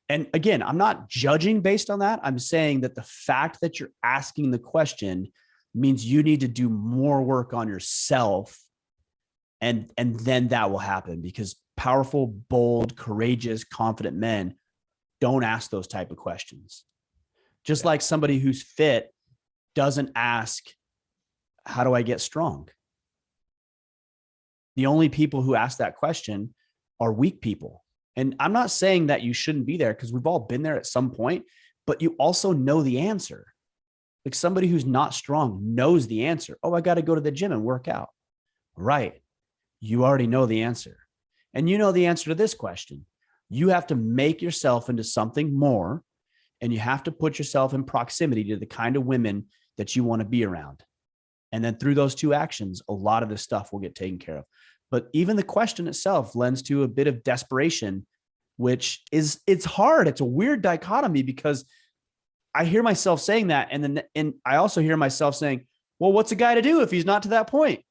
And again, I'm not judging based on that. I'm saying that the fact that you're asking the question means you need to do more work on yourself. And then that will happen, because powerful, bold, courageous, confident men don't ask those type of questions. Just like somebody who's fit doesn't ask, how do I get strong? The only people who ask that question are weak people. And I'm not saying that you shouldn't be there, because we've all been there at some point, but you also know the answer. Like, somebody who's not strong knows the answer. Oh, I got to go to the gym and work out. Right. You already know the answer. And you know the answer to this question. You have to make yourself into something more, and you have to put yourself in proximity to the kind of women that you want to be around. And then through those two actions, a lot of this stuff will get taken care of. But even the question itself lends to a bit of desperation, which it's hard. It's a weird dichotomy, because I hear myself saying that. And I also hear myself saying, well, what's a guy to do if he's not to that point?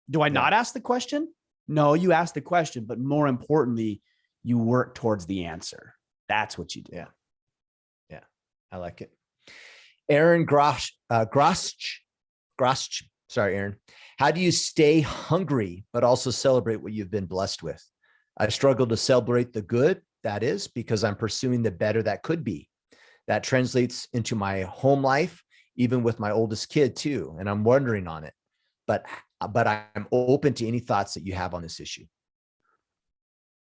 Do I not ask the question? No, you ask the question, but more importantly, you work towards the answer. That's what you do. Yeah. Yeah. I like it. Aaron Grosch. Sorry, Aaron. How do you stay hungry, but also celebrate what you've been blessed with? I struggle to celebrate the good, that is, because I'm pursuing the better that could be. That translates into my home life, even with my oldest kid too. And I'm wondering on it, but I'm open to any thoughts that you have on this issue.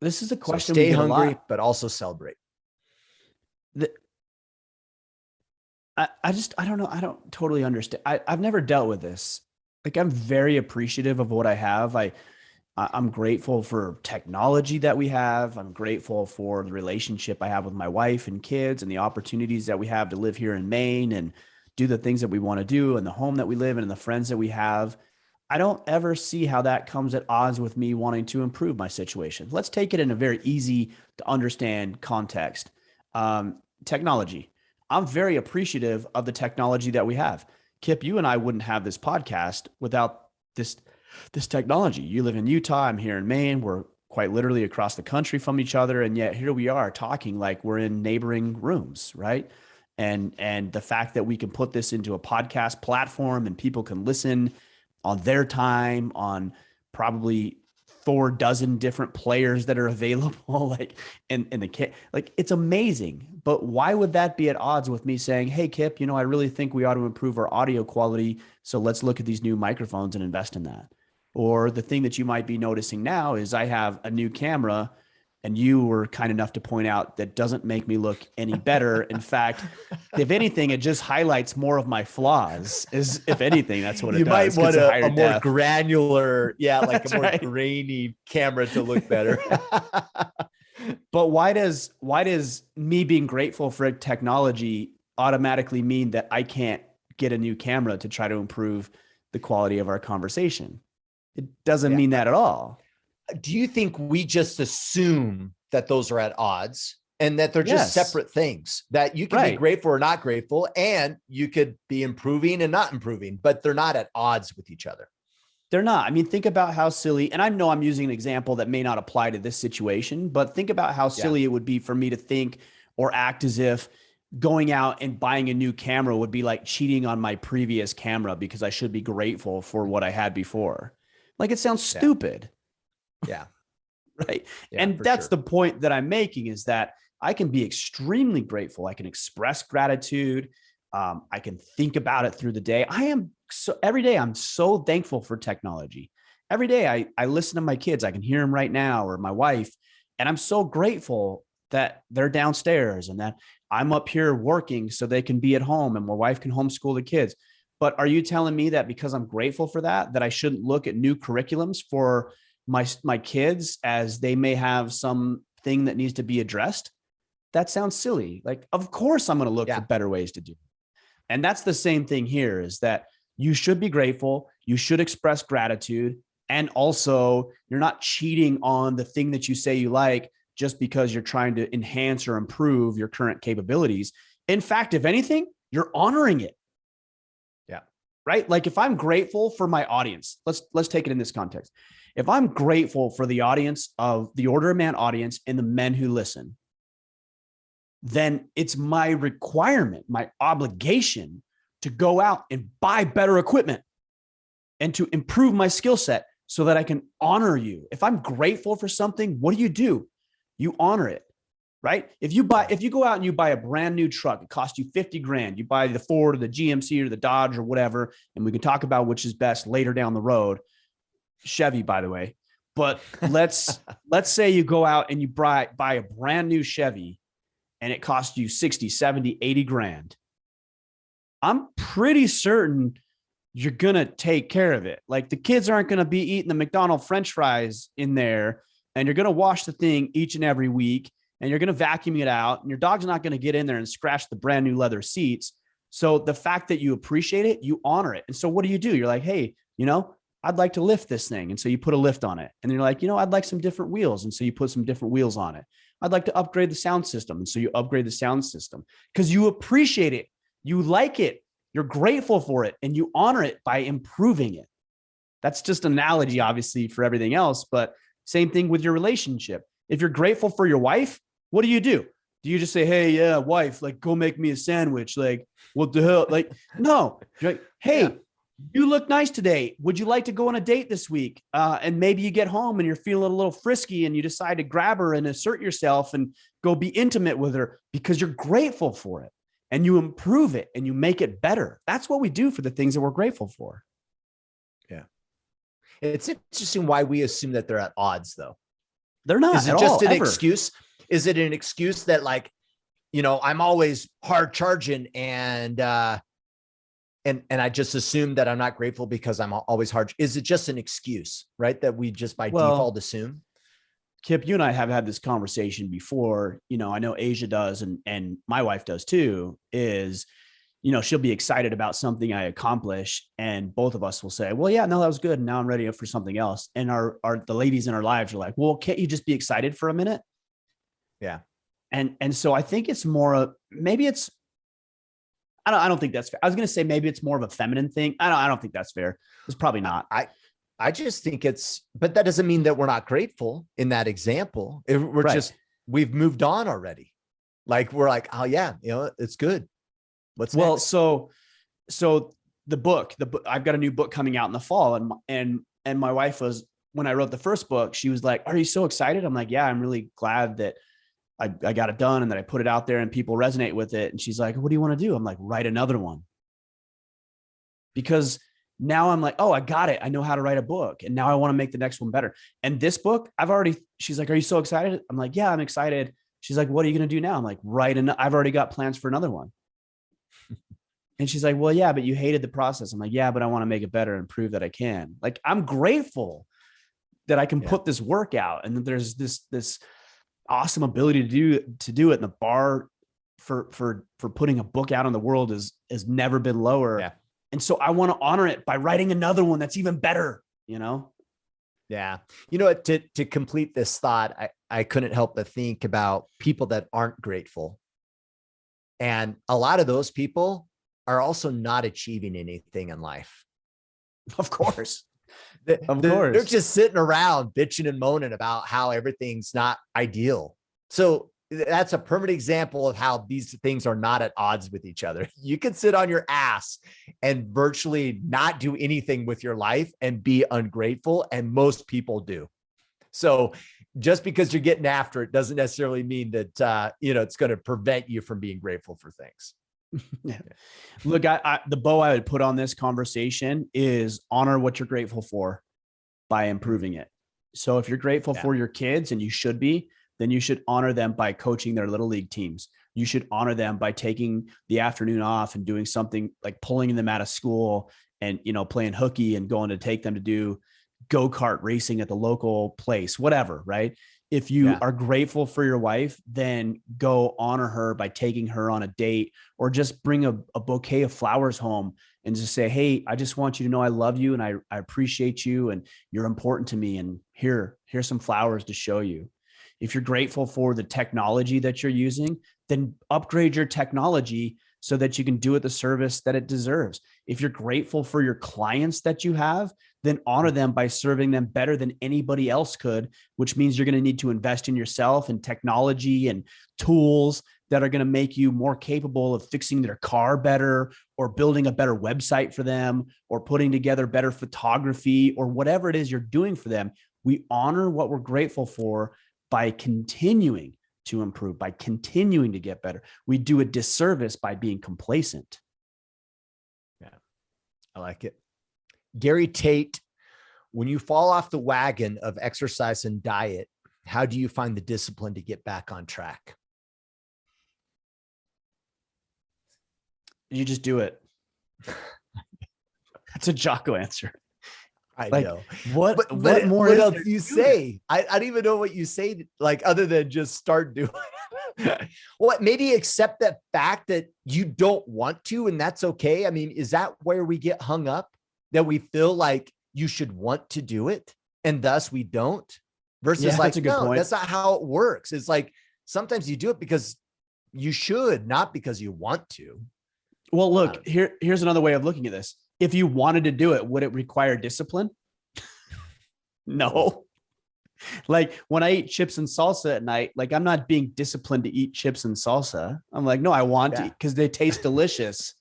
This is a question. So stay hungry, but also celebrate. I don't know. I don't totally understand. I've never dealt with this. Like, I'm very appreciative of what I have. I'm grateful for technology that we have. I'm grateful for the relationship I have with my wife and kids, and the opportunities that we have to live here in Maine and do the things that we want to do and the home that we live in and the friends that we have. I don't ever see how that comes at odds with me wanting to improve my situation. Let's take it in a very easy to understand context. Technology. I'm very appreciative of the technology that we have. Kip, you and I wouldn't have this podcast without this technology. You live in Utah. I'm here in Maine. We're quite literally across the country from each other. And yet here we are talking like we're in neighboring rooms, right? And the fact that we can put this into a podcast platform and people can listen on their time, on probably 4 dozen different players that are available, like it's amazing. But why would that be at odds with me saying, hey, Kip, I really think we ought to improve our audio quality. So let's look at these new microphones and invest in that. Or the thing that you might be noticing now is I have a new camera, and you were kind enough to point out that doesn't make me look any better. In fact, if anything, it just highlights more of my flaws. If anything, that's what it you does. You might want a more depth. granular, like a more right. grainy camera to look better. But why does me being grateful for technology automatically mean that I can't get a new camera to try to improve the quality of our conversation? It doesn't mean that at all. Do you think we just assume that those are at odds and that they're just separate things, that you can be grateful or not grateful, and you could be improving and not improving, but they're not at odds with each other? They're not. I mean, think about how silly, and I know I'm using an example that may not apply to this situation, but think about how silly it would be for me to think or act as if going out and buying a new camera would be like cheating on my previous camera because I should be grateful for what I had before. Like, it sounds stupid. Yeah. Right. And that's the point that I'm making, is that I can be extremely grateful. I can express gratitude. I can think about it through the day. Every day I'm so thankful for technology. Every day I listen to my kids. I can hear them right now, or my wife. And I'm so grateful that they're downstairs and that I'm up here working so they can be at home and my wife can homeschool the kids. But are you telling me that because I'm grateful for that I shouldn't look at new curriculums for my kids, as they may have something that needs to be addressed? That sounds silly. Like, of course I'm going to look for better ways to do it. And that's the same thing here, is that you should be grateful. You should express gratitude. And also, you're not cheating on the thing that you say you like just because you're trying to enhance or improve your current capabilities. In fact, if anything, you're honoring it. Yeah. Right? Like, if I'm grateful for my audience, let's take it in this context. If I'm grateful for the audience of the Order of Man audience and the men who listen, then it's my requirement, my obligation to go out and buy better equipment and to improve my skill set so that I can honor you. If I'm grateful for something, what do? You honor it, right? If you go out and you buy a brand new truck, it costs you 50 grand. You buy the Ford or the GMC or the Dodge or whatever, and we can talk about which is best later down the road. Chevy, by the way. But let's say you go out and you buy a brand new Chevy and it costs you 60, 70, 80 grand. I'm pretty certain you're going to take care of it. Like, the kids aren't going to be eating the McDonald's French fries in there, and you're going to wash the thing each and every week, and you're going to vacuum it out, and your dog's not going to get in there and scratch the brand new leather seats. So the fact that you appreciate it, you honor it. And so what do? You're like, hey, I'd like to lift this thing. And so you put a lift on it. And then you're like, I'd like some different wheels. And so you put some different wheels on it. I'd like to upgrade the sound system. And so you upgrade the sound system because you appreciate it. You like it. You're grateful for it, and you honor it by improving it. That's just an analogy, obviously, for everything else. But same thing with your relationship. If you're grateful for your wife, what do? Do you just say, hey, yeah, wife, like, go make me a sandwich? Like, what the hell? Like, no. You're like, hey, you look nice today. Would you like to go on a date this week? And maybe you get home and you're feeling a little frisky and you decide to grab her and assert yourself and go be intimate with her because you're grateful for it, and you improve it and you make it better. That's what we do for the things that we're grateful for. Yeah. It's interesting why we assume that they're at odds, though. They're not. Is it just an excuse? Is it an excuse that, like, I'm always hard charging and I just assume that I'm not grateful because I'm always hard? Is it just an excuse, right? That we just by default assume? Kip, you and I have had this conversation before. I know Asia does, and my wife does too, is she'll be excited about something I accomplish, and both of us will say, well, yeah, no, that was good. And now I'm ready for something else. And the ladies in our lives are like, well, can't you just be excited for a minute? Yeah. And so I think it's more, maybe it's, I don't think that's fair. I was going to say, maybe it's more of a feminine thing. I don't think that's fair. It's probably not. I just think but that doesn't mean that we're not grateful in that example. We've moved on already. Like, we're like, oh yeah, it's good. What's next? So the book, I've got a new book coming out in the fall, and my wife was, when I wrote the first book, she was like, are you so excited? I'm like, yeah, I'm really glad that I got it done and that I put it out there and people resonate with it. And she's like, what do you want to do? I'm like, write another one. Because now I'm like, oh, I got it. I know how to write a book. And now I want to make the next one better. And this book, she's like, are you so excited? I'm like, yeah, I'm excited. She's like, what are you going to do now? I'm like, I've already got plans for another one. And she's like, well, yeah, but you hated the process. I'm like, yeah, but I want to make it better and prove that I can. Like, I'm grateful that I can put this work out, and that there's this awesome ability to do it. And the bar for putting a book out in the world has never been lower. Yeah. And so I want to honor it by writing another one that's even better, Yeah. You know what, to complete this thought, I couldn't help but think about people that aren't grateful. And a lot of those people are also not achieving anything in life. Of course. They're just sitting around bitching and moaning about how everything's not ideal. So that's a perfect example of how these things are not at odds with each other. You can sit on your ass and virtually not do anything with your life and be ungrateful. And most people do. So just because you're getting after it doesn't necessarily mean that, it's going to prevent you from being grateful for things. Yeah. Look, the bow I would put on this conversation is honor what you're grateful for by improving it. So if you're grateful for your kids, and you should be, then you should honor them by coaching their little league teams. You should honor them by taking the afternoon off and doing something like pulling them out of school and, playing hooky and going to take them to do go-kart racing at the local place, whatever, right? If you are grateful for your wife, then go honor her by taking her on a date, or just bring a bouquet of flowers home and just say, hey, I just want you to know I love you and I appreciate you and you're important to me. And here's some flowers to show you. If you're grateful for the technology that you're using, then upgrade your technology so that you can do it the service that it deserves. If you're grateful for your clients that you have, then honor them by serving them better than anybody else could, which means you're going to need to invest in yourself and technology and tools that are going to make you more capable of fixing their car better, or building a better website for them, or putting together better photography, or whatever it is you're doing for them. We honor what we're grateful for by continuing to improve, by continuing to get better. We do a disservice by being complacent. Yeah, I like it. Gary Tate, when you fall off the wagon of exercise and diet, how do you find the discipline to get back on track? You just do it. That's a Jocko answer. I like, know. What but more what is else there do you to say? I don't even know what you say, like, other than just start doing it. Well, maybe accept that fact that you don't want to, and that's okay. I mean, is that where we get hung up? That we feel like you should want to do it, and thus we don't? Versus like, that's a good point. That's not how it works. It's like, sometimes you do it because you should, not because you want to. Well, look, here's another way of looking at this. If you wanted to do it, would it require discipline? No. Like, when I eat chips and salsa at night, like, I'm not being disciplined to eat chips and salsa. I'm like, no, I want to, because they taste delicious.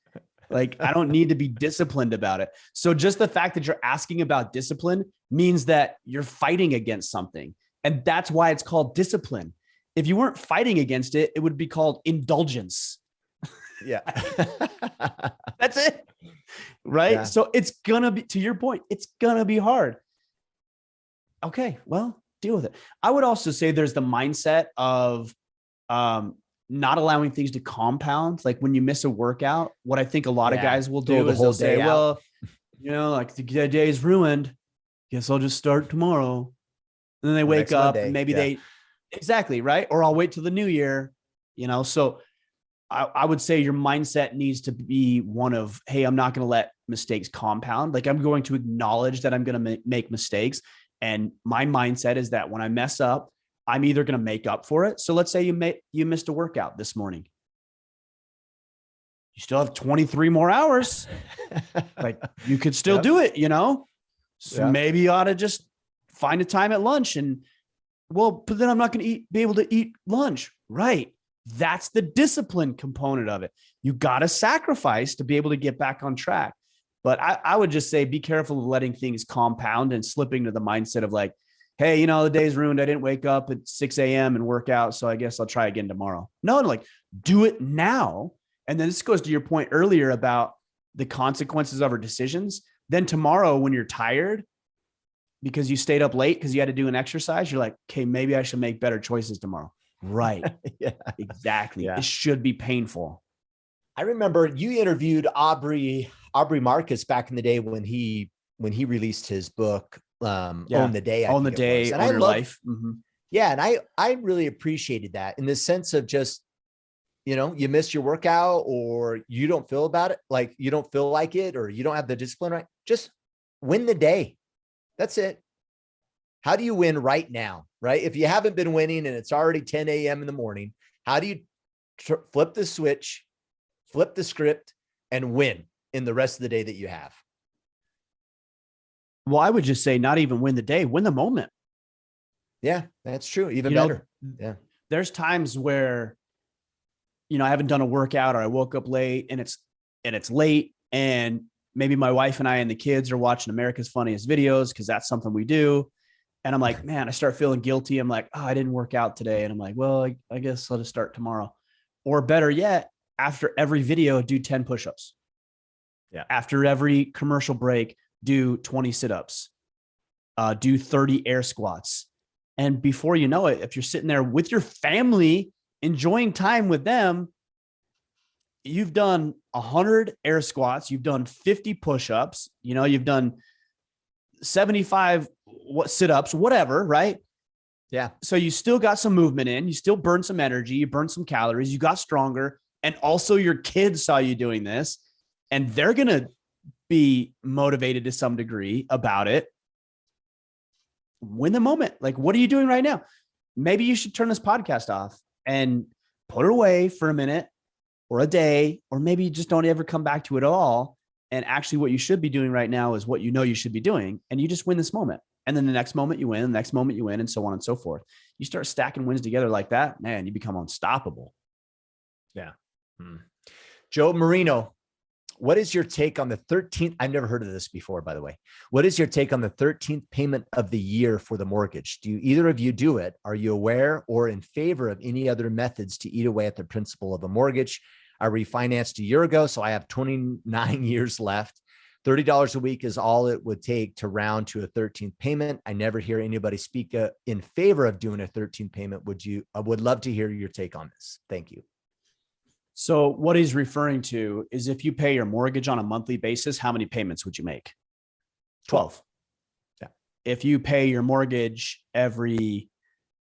Like, I don't need to be disciplined about it. So just the fact that you're asking about discipline means that you're fighting against something. And that's why it's called discipline. If you weren't fighting against it, it would be called indulgence. Yeah. That's it. Right. Yeah. So it's going to be, to your point, it's going to be hard. Okay, well, deal with it. I would also say there's the mindset of not allowing things to compound. Like, when you miss a workout, what I think a lot of guys will do is they'll say, well, like, the day is ruined. Guess I'll just start tomorrow. And then they wake up Monday, and maybe exactly. Right. Or I'll wait till the new year, so I would say your mindset needs to be one of, hey, I'm not going to let mistakes compound. Like I'm going to acknowledge that I'm going to make mistakes. And my mindset is that when I mess up, I'm either going to make up for it. So let's say you missed a workout this morning. You still have 23 more hours. Like you could still do it, So maybe you ought to just find a time at lunch but then I'm not going to be able to eat lunch. Right. That's the discipline component of it. You got to sacrifice to be able to get back on track. But I would just say, be careful of letting things compound and slipping to the mindset of like, hey, the day's ruined. I didn't wake up at 6 a.m. and work out. So I guess I'll try again tomorrow. No, like do it now. And then this goes to your point earlier about the consequences of our decisions. Then tomorrow when you're tired because you stayed up late because you had to do an exercise, you're like, okay, maybe I should make better choices tomorrow. Right. Yeah, exactly. Yeah. It should be painful. I remember you interviewed Aubrey Marcus back in the day when he released his book, Own the Day. Own the Day, Own Your Life. Mm-hmm. Yeah. And I really appreciated that in the sense of just, you miss your workout or you don't feel about it. Like you don't feel like it, or you don't have the discipline, right? Just win the day. That's it. How do you win right now? Right? If you haven't been winning and it's already 10 a.m. in the morning, how do you flip the switch, flip the script, and win in the rest of the day that you have? Well, I would just say not even win the day, win the moment. Yeah, that's true. Even better. Yeah. There's times where, I haven't done a workout or I woke up late and it's late and maybe my wife and I and the kids are watching America's Funniest Videos because that's something we do. And I'm like, man, I start feeling guilty. I'm like, oh, I didn't work out today. And I'm like, well, I guess I'll just start tomorrow. Or better yet, after every video, do 10 push-ups. Yeah. After every commercial break, do 20 sit-ups, do 30 air squats. And before you know it, if you're sitting there with your family, enjoying time with them, you've done 100 air squats, you've done 50 push-ups, you've done 75 sit-ups, whatever, right? Yeah. So you still got some movement in, you still burn some energy, you burn some calories, you got stronger. And also your kids saw you doing this and they're going to be motivated to some degree about it. Win the moment. Like, what are you doing right now? Maybe you should turn this podcast off and put it away for a minute or a day, or maybe you just don't ever come back to it at all. And actually what you should be doing right now is what you should be doing. And you just win this moment. And then the next moment you win, the next moment you win, and so on and so forth. You start stacking wins together like that, man, you become unstoppable. Yeah. Joe Marino, what is your take on the 13th? I've never heard of this before, by the way. What is your take on the 13th payment of the year for the mortgage? Do either of you do it? Are you aware or in favor of any other methods to eat away at the principal of a mortgage? I refinanced a year ago, so I have 29 years left. $30 a week is all it would take to round to a 13th payment. I never hear anybody speak in favor of doing a 13th payment. I would love to hear your take on this. Thank you. So what he's referring to is if you pay your mortgage on a monthly basis, how many payments would you make? 12. Yeah. If you pay your mortgage every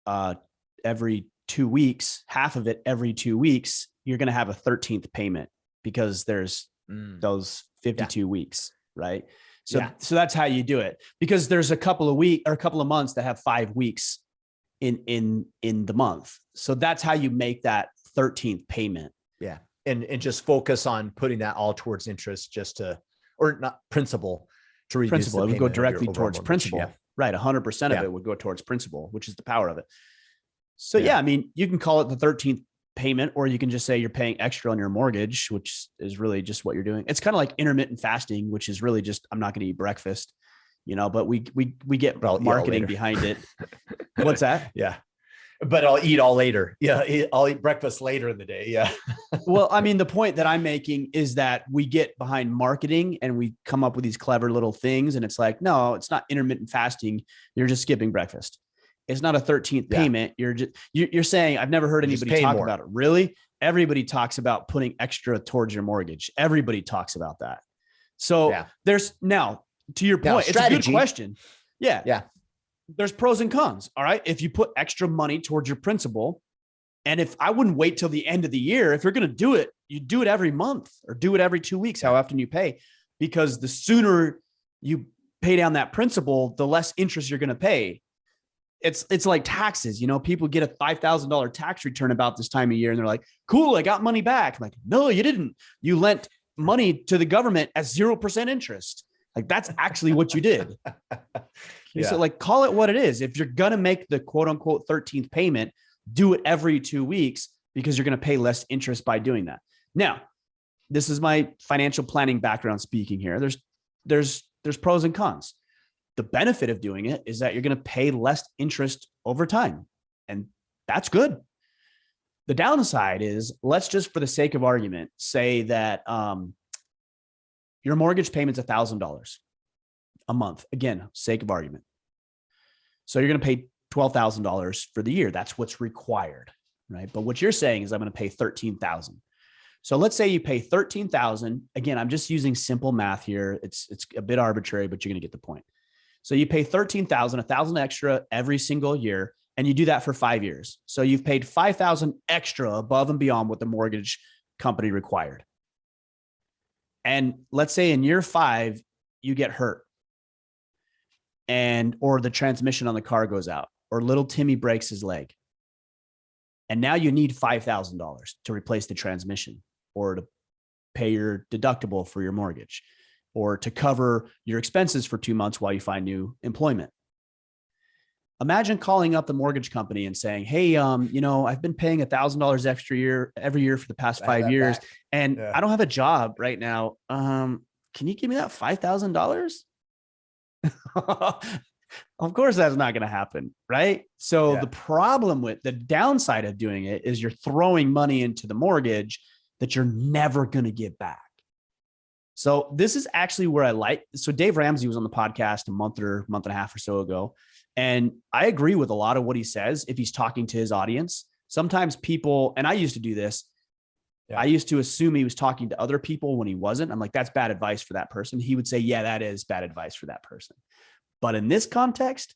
2 weeks, half of it every 2 weeks, you're going to have a 13th payment because there's those 52 weeks, right? So that's how you do it, because there's a couple of months that have 5 weeks in the month. So that's how you make that 13th payment. Yeah. And just focus on putting that all towards interest or not principal to reduce principal. It would go directly towards mortgage. principal. Yeah. Right. 100% of it would go towards principal, which is the power of it. So I mean, you can call it the 13th payment, or you can just say you're paying extra on your mortgage, which is really just what you're doing. It's kind of like intermittent fasting, which is really just, I'm not going to eat breakfast, but we get marketing behind it. What's that? Yeah. But I'll eat all later. Yeah. I'll eat breakfast later in the day. Yeah. Well, I mean, the point that I'm making is that we get behind marketing and we come up with these clever little things. And it's like, no, it's not intermittent fasting. You're just skipping breakfast. It's not a 13th payment. You're saying, I've never heard anybody talk about it. Really? Everybody talks about putting extra towards your mortgage. Everybody talks about that. So there's now, to your point, it's a good question. Yeah. Yeah. There's pros and cons. All right. If you put extra money towards your principal, And if I wouldn't wait till the end of the year, if you're going to do it, you do it every month or do it every 2 weeks, how often you pay, because the sooner you pay down that principal, the less interest you're going to pay. It's like taxes. You know, people get a $5,000 tax return about this time of year and they're like, cool, I got money back. I'm like, no, you didn't. You lent money to the government at 0% interest. Like, that's actually what you did. So like, call it what it is. If you're going to make the quote unquote 13th payment, do it every 2 weeks, because you're going to pay less interest by doing that. Now, this is my financial planning background speaking here. There's pros and cons. The benefit of doing it is that you're going to pay less interest over time, and that's good. The downside is, let's just, for the sake of argument, say that your mortgage payment's $1,000 a month. Again, sake of argument. So you're going to pay $12,000 for the year. That's what's required, right? But what you're saying is, I'm going to pay $13,000. So let's say you pay $13,000. Again, I'm just using simple math here. It's a bit arbitrary, but you're going to get the point. So you pay $13,000, $1,000 extra every single year, and you do that for 5 years. So you've paid $5,000 extra above and beyond what the mortgage company required. And let's say in year 5, you get hurt, or the transmission on the car goes out, or little Timmy breaks his leg. And now you need $5,000 to replace the transmission, or to pay your deductible for your mortgage, or to cover your expenses for 2 months while you find new employment. Imagine calling up the mortgage company and saying, hey, I've been paying $1,000 extra every year for the past 5 years, and I don't have a job right now. Can you give me that $5,000? Of course, that's not going to happen, right? So the problem with the downside of doing it is you're throwing money into the mortgage that you're never going to get back. So this is actually where so Dave Ramsey was on the podcast a month and a half or so ago. And I agree with a lot of what he says if he's talking to his audience. Sometimes people, and I used to do this, I used to assume he was talking to other people when he wasn't. I'm like, that's bad advice for that person. He would say, yeah, that is bad advice for that person. But in this context,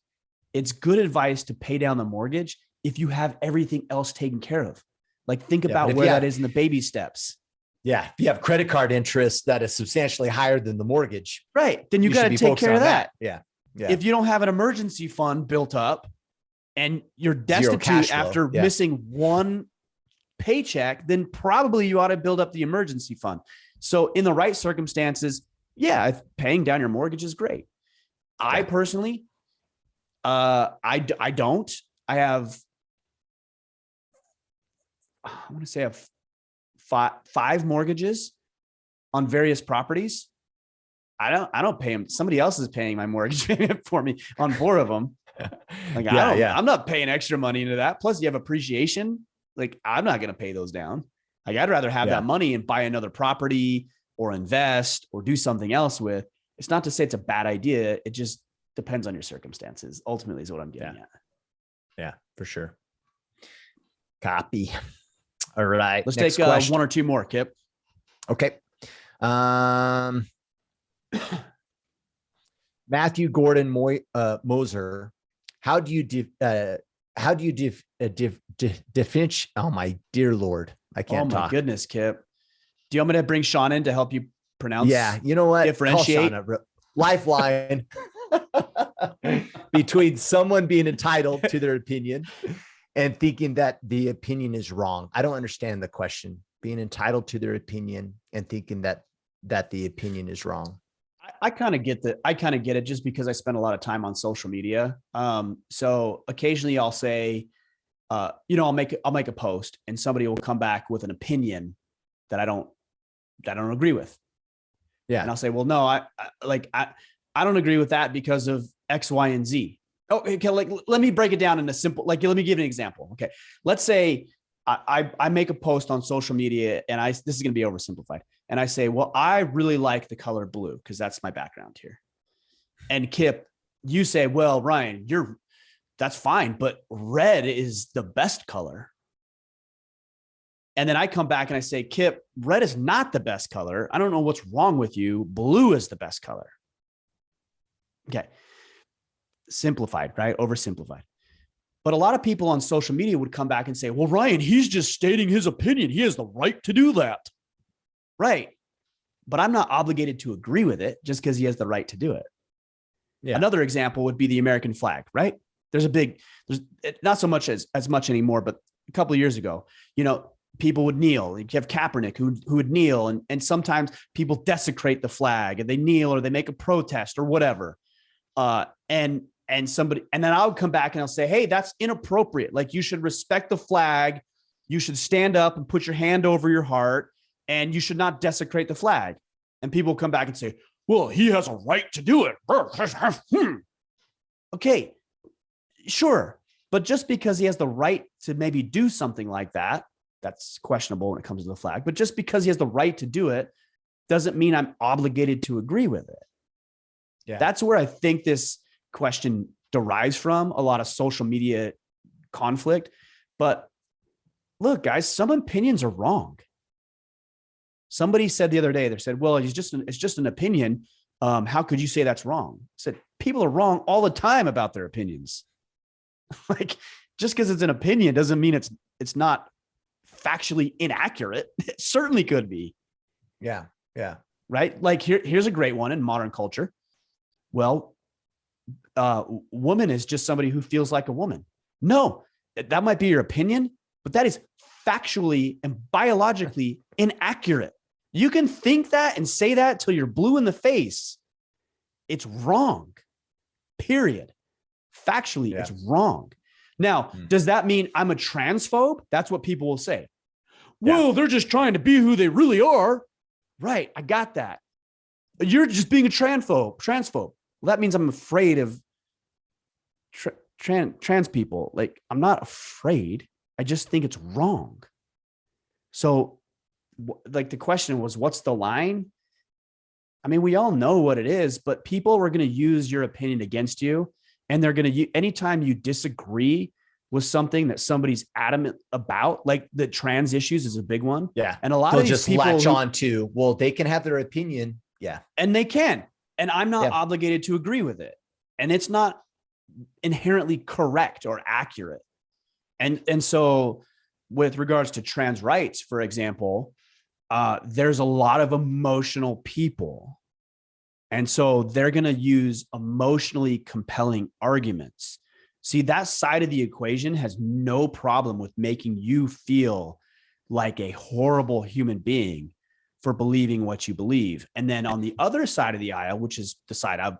it's good advice to pay down the mortgage if you have everything else taken care of. Like, think about where that is in the baby steps. Yeah. If you have credit card interest that is substantially higher than the mortgage, right, then you got to take care of that. Yeah. If you don't have an emergency fund built up and you're destitute after missing one paycheck, then probably you ought to build up the emergency fund. So in the right circumstances, paying down your mortgage is great. I personally, I don't. I have, I want to say I have five mortgages on various properties. I don't pay them. Somebody else is paying my mortgage payment for me on 4 of them. Like, I'm not paying extra money into that. Plus you have appreciation. Like, I'm not going to pay those down. Like, I'd rather have that money and buy another property or invest or do something else with. It's not to say it's a bad idea. It just depends on your circumstances. Ultimately is what I'm getting at. Yeah, for sure. Copy. All right. Let's take 1 or 2 more, Kip. Okay. Matthew Gordon Moser, how do you differentiate? Oh my dear Lord, I can't talk. Oh my goodness, Kip. Do you want me to bring Sean in to help you pronounce? Yeah, you know what? Differentiate. Lifeline between someone being entitled to their opinion and thinking that the opinion is wrong. I don't understand the question. Being entitled to their opinion and thinking that the opinion is wrong. I kind of get it just because I spend a lot of time on social media. So occasionally I'll say, I'll make a post and somebody will come back with an opinion that I don't agree with. Yeah. And I'll say, well, no, I don't agree with that because of X, Y, and Z. Oh, okay. Like, let me break it down in a simple, let me give an example. Okay. Let's say I make a post on social media and this is going to be oversimplified. And I say, well, I really like the color blue because that's my background here. And Kip, you say, well, Ryan, that's fine, but red is the best color. And then I come back and I say, Kip, red is not the best color. I don't know what's wrong with you. Blue is the best color. Okay. Simplified, right? Oversimplified. But a lot of people on social media would come back and say, well, Ryan, he's just stating his opinion. He has the right to do that. Right. But I'm not obligated to agree with it just because he has the right to do it. Yeah. Another example would be the American flag, right? There's not so much as much anymore, but a couple of years ago, people would kneel. You have Kaepernick who would kneel, and sometimes people desecrate the flag and they kneel or they make a protest or whatever. And then I'll come back and I'll say, hey, that's inappropriate. Like, you should respect the flag. You should stand up and put your hand over your heart, and you should not desecrate the flag. And people come back and say, well, he has a right to do it. Okay, sure. But just because he has the right to maybe do something like that, that's questionable when it comes to the flag. But just because he has the right to do it doesn't mean I'm obligated to agree with it. Yeah. That's where I think this question derives from, a lot of social media conflict. But look, guys, some opinions are wrong. Somebody said the other day, they said, well, it's just an opinion. How could you say that's wrong? I said, people are wrong all the time about their opinions. Like, just because it's an opinion doesn't mean it's not factually inaccurate. It certainly could be. Yeah. Yeah. Right. Like, here's a great one in modern culture. Well, woman is just somebody who feels like a woman. No, that might be your opinion, but that is factually and biologically inaccurate. You can think that and say that till you're blue in the face. It's wrong. Period. Factually, It's wrong. Now, does that mean I'm a transphobe? That's what people will say. Well, they're just trying to be who they really are. Right. I got that. You're just being a transphobe. Well, that means I'm afraid of trans people. Like, I'm not afraid. I just think it's wrong. So, like, the question was, what's the line? I mean, we all know what it is, but people are going to use your opinion against you. And they're going to, anytime you disagree with something that somebody's adamant about, like the trans issues is a big one. Yeah. And a lot They'll of these just people latch on to, well, they can have their opinion. Yeah. And they can. And I'm not obligated to agree with it. And it's not inherently correct or accurate. And so with regards to trans rights, for example, there's a lot of emotional people. And so they're going to use emotionally compelling arguments. See, that side of the equation has no problem with making you feel like a horrible human being for believing what you believe. And then on the other side of the aisle, which is the side of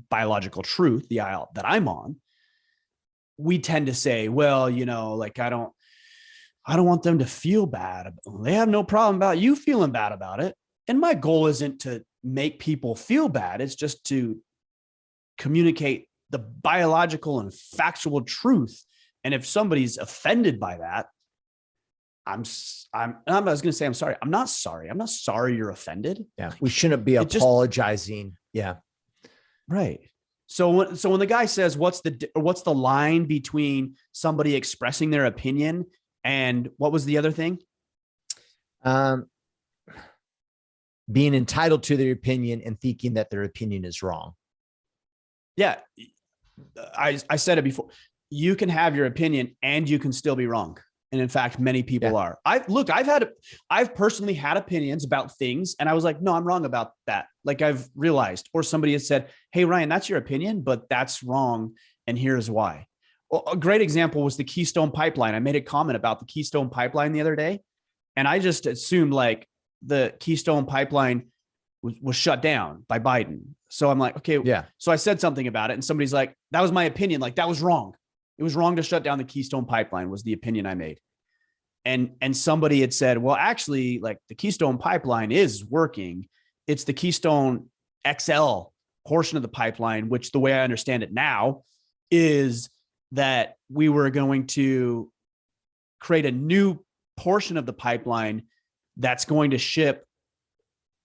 biological truth, the aisle that I'm on, we tend to say, well, like, I don't want them to feel bad. They have no problem about you feeling bad about it. And my goal isn't to make people feel bad. It's just to communicate the biological and factual truth. And if somebody's offended by that, I was going to say, I'm sorry. I'm not sorry. I'm not sorry you're offended. Yeah. We shouldn't be apologizing. Yeah. Right. So when the guy says, what's the line between somebody expressing their opinion and what was the other thing? Being entitled to their opinion and thinking that their opinion is wrong. Yeah. I said it before. You can have your opinion and you can still be wrong. And in fact, many people are. I've personally had opinions about things and I was like, no, I'm wrong about that. Like, I've realized, or somebody has said, hey, Ryan, that's your opinion, but that's wrong. And here's why. Well, a great example was the Keystone Pipeline. I made a comment about the Keystone Pipeline the other day, and I just assumed like the Keystone Pipeline was shut down by Biden. So I'm like, okay. Yeah. So I said something about it and somebody's like, that was my opinion. Like, that was wrong. It was wrong to shut down the Keystone Pipeline was the opinion I made. And somebody had said, well, actually, like, the Keystone Pipeline is working. It's the Keystone XL portion of the pipeline, which the way I understand it now is that we were going to create a new portion of the pipeline that's going to ship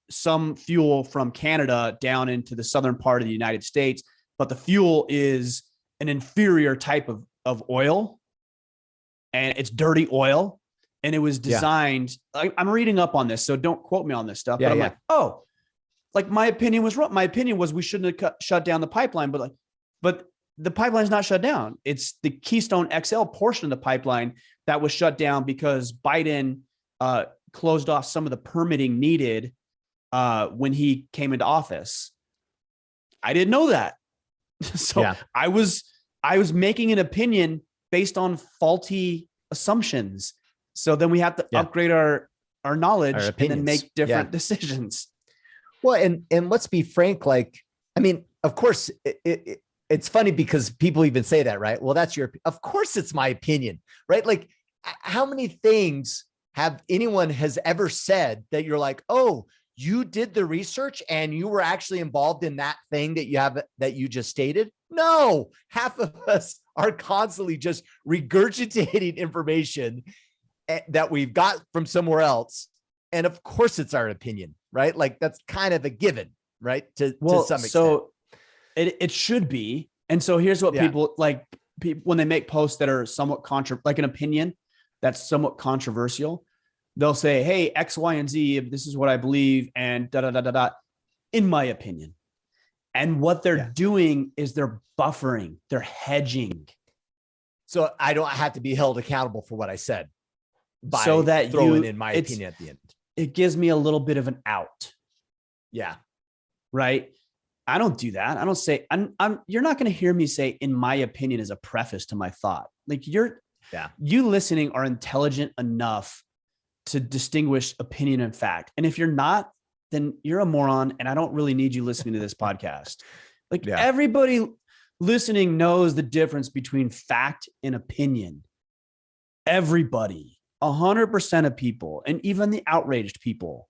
some fuel from Canada down into the southern part of the United States. But the fuel is an inferior type of oil, and it's dirty oil. And it was designed, I'm reading up on this, so don't quote me on this stuff, but I'm like, oh, like, my opinion was wrong. My opinion was we shouldn't have shut down the pipeline, but the pipeline's not shut down. It's the Keystone XL portion of the pipeline that was shut down because Biden closed off some of the permitting needed when he came into office. I didn't know that. So yeah. I was making an opinion based on faulty assumptions. So then we have to upgrade our knowledge and then make different decisions. Well, and let's be frank, like, I mean, of course, it's funny because people even say that, right? Well, of course it's my opinion, right? Like, how many things have anyone has ever said that you're like, oh, you did the research and you were actually involved in that thing that you just stated? No, half of us are constantly just regurgitating information that we've got from somewhere else. And of course it's our opinion, right? Like that's kind of a given, right? To some extent. So it should be. And so here's what people when they make posts that are somewhat like an opinion that's somewhat controversial, they'll say, hey, X, Y, and Z, this is what I believe, and in my opinion. And what they're doing is they're buffering, they're hedging. So I don't have to be held accountable for what I said by so that throwing in my opinion at the end. It gives me a little bit of an out. Yeah. Right. I don't do that. I don't say, you're not going to hear me say, in my opinion, as a preface to my thought. Like you listening are intelligent enough to distinguish opinion and fact. And if you're not, then you're a moron. And I don't really need you listening to this podcast. Like everybody listening knows the difference between fact and opinion. Everybody, 100% of people, and even the outraged people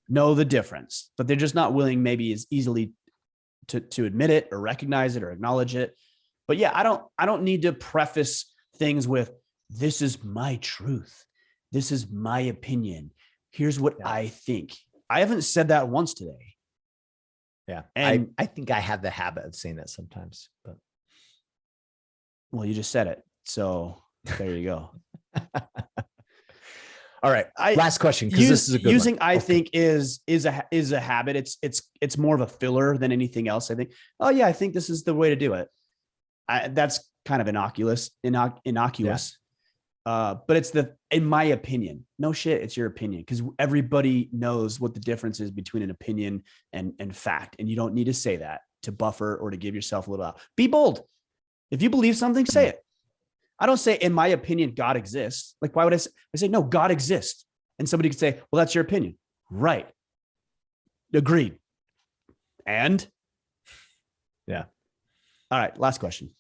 know the difference, but they're just not willing maybe as easily to admit it or recognize it or acknowledge it. But yeah, I don't need to preface things with, this is my truth. This is my opinion. Here's what I think. I haven't said that once today. Yeah. And I think I have the habit of saying that sometimes, but. Well, you just said it. So there you go. All right. Last question. Because this is a good using, one. I think is a habit. It's more of a filler than anything else. I think, oh yeah, I think this is the way to do it. That's kind of innocuous. But it's in my opinion. No shit, it's your opinion, because everybody knows what the difference is between an opinion and fact. And you don't need to say that to buffer or to give yourself a little out. Be bold. If you believe something, say it. I don't say, in my opinion, God exists. Like, why would I say, no, God exists. And somebody could say, well, that's your opinion. Right. Agreed. And? Yeah. All right. Last question.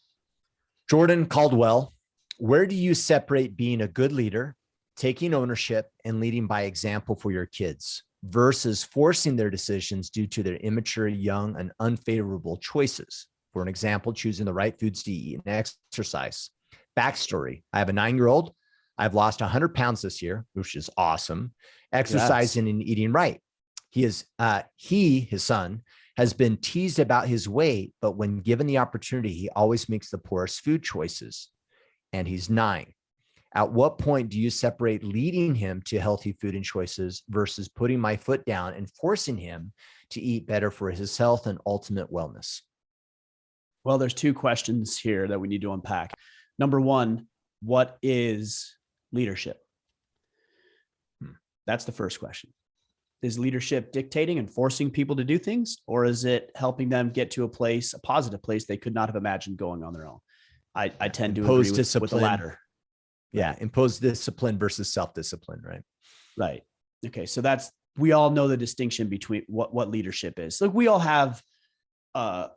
Jordan Caldwell, where do you separate being a good leader, taking ownership, and leading by example for your kids versus forcing their decisions due to their immature, young, and unfavorable choices? For an example, choosing the right foods to eat and exercise. Backstory. I have a 9-year-old. I've lost 100 pounds this year, which is awesome. Exercising and eating right. His son has been teased about his weight, but when given the opportunity, he always makes the poorest food choices. And he's 9. At what point do you separate leading him to healthy food and choices versus putting my foot down and forcing him to eat better for his health and ultimate wellness? Well, there's 2 questions here that we need to unpack. Number 1, what is leadership? That's the first question. Is leadership dictating and forcing people to do things, or is it helping them get to a positive place they could not have imagined going on their own? I tend to agree with the latter. Yeah. Imposed discipline versus self-discipline, right? Right. Okay. So we all know the distinction between what leadership is. Like, we all have a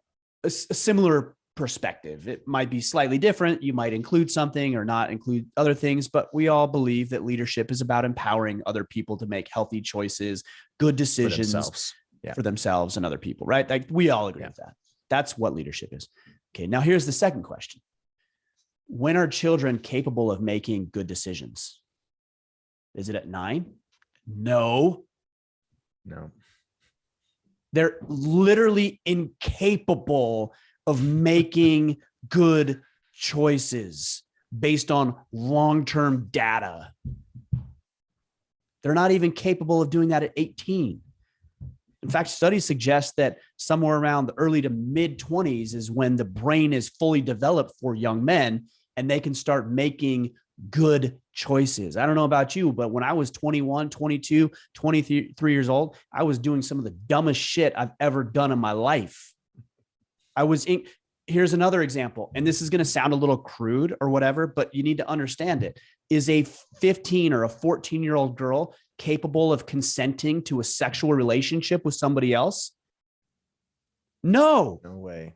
similar perspective. It might be slightly different. You might include something or not include other things, but we all believe that leadership is about empowering other people to make healthy choices, good decisions for themselves and other people, right? Like, we all agree with that. That's what leadership is. Okay. Now here's the second question. When are children capable of making good decisions? Is it at 9? No. They're literally incapable of making good choices based on long-term data. They're not even capable of doing that at 18. In fact, studies suggest that somewhere around the early to mid 20s is when the brain is fully developed for young men and they can start making good choices. I don't know about you, but when I was 21, 22, 23 years old, I was doing some of the dumbest shit I've ever done in my life. Here's another example, and this is going to sound a little crude or whatever, but you need to understand it. Is a 15 or a 14-year-old girl capable of consenting to a sexual relationship with somebody else? No. No way.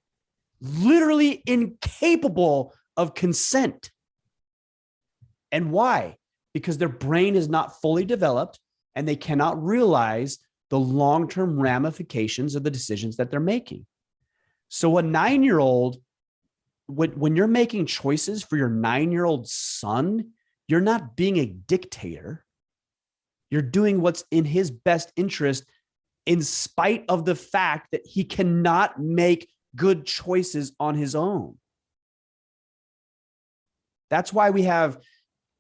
Literally incapable of consent. And why? Because their brain is not fully developed and they cannot realize the long-term ramifications of the decisions that they're making. So a 9-year-old, when you're making choices for your 9-year-old son, you're not being a dictator. You're doing what's in his best interest in spite of the fact that he cannot make good choices on his own. That's why we have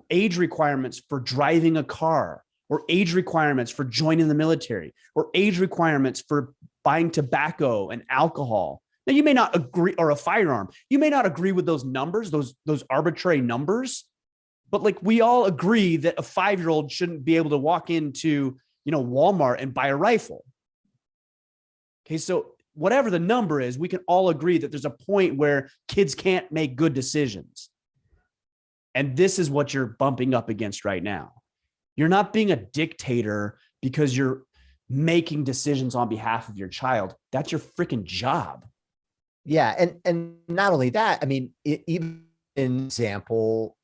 age requirements for driving a car, or age requirements for joining the military, or age requirements for buying tobacco and alcohol. Now, you may not agree, or a firearm. You may not agree with those numbers, those arbitrary numbers, but like we all agree that a 5-year-old shouldn't be able to walk into, Walmart and buy a rifle. Okay, so whatever the number is, we can all agree that there's a point where kids can't make good decisions. And this is what you're bumping up against right now. You're not being a dictator because you're making decisions on behalf of your child. That's your freaking job. Yeah. And not only that, I mean, even in example,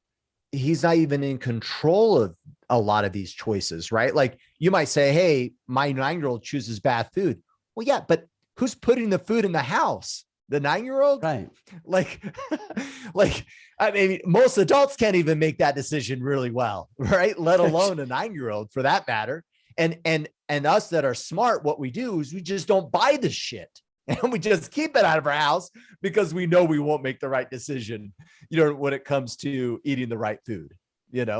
he's not even in control of a lot of these choices, right? Like you might say, hey, my 9-year-old chooses bad food. Well, yeah, but who's putting the food in the house? The 9-year-old? Right. Like, I mean, most adults can't even make that decision really well, right? Let alone a 9-year-old for that matter. And us that are smart, what we do is we just don't buy the shit. And we just keep it out of our house because we know we won't make the right decision, when it comes to eating the right food, Yeah,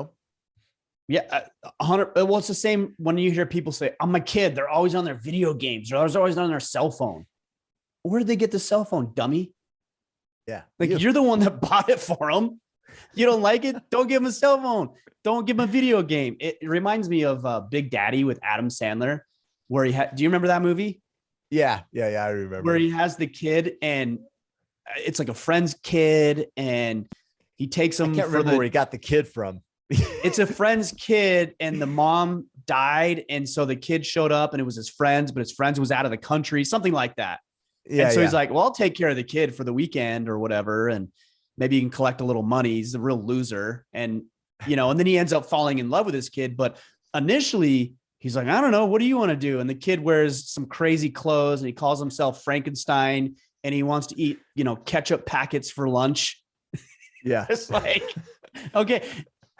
100. Well, it's the same when you hear people say, "I'm a kid." They're always on their video games. They're always on their cell phone. Where did they get the cell phone, dummy? Yeah, like you're the one that bought it for them. You don't like it? Don't give them a cell phone. Don't give them a video game. It reminds me of Big Daddy with Adam Sandler, where he had. Do you remember that movie? Yeah, I remember. Where he has the kid, and it's like a friend's kid, and he takes him. I can't remember where he got the kid from. It's a friend's kid, and the mom died, and so the kid showed up, and it was his friends, but his friends was out of the country, something like that. Yeah. And so he's like, "Well, I'll take care of the kid for the weekend or whatever, and maybe you can collect a little money." He's a real loser, and and then he ends up falling in love with his kid, but initially. He's like, "I don't know. What do you want to do?" And the kid wears some crazy clothes and he calls himself Frankenstein and he wants to eat, ketchup packets for lunch. Yeah. It's like, okay,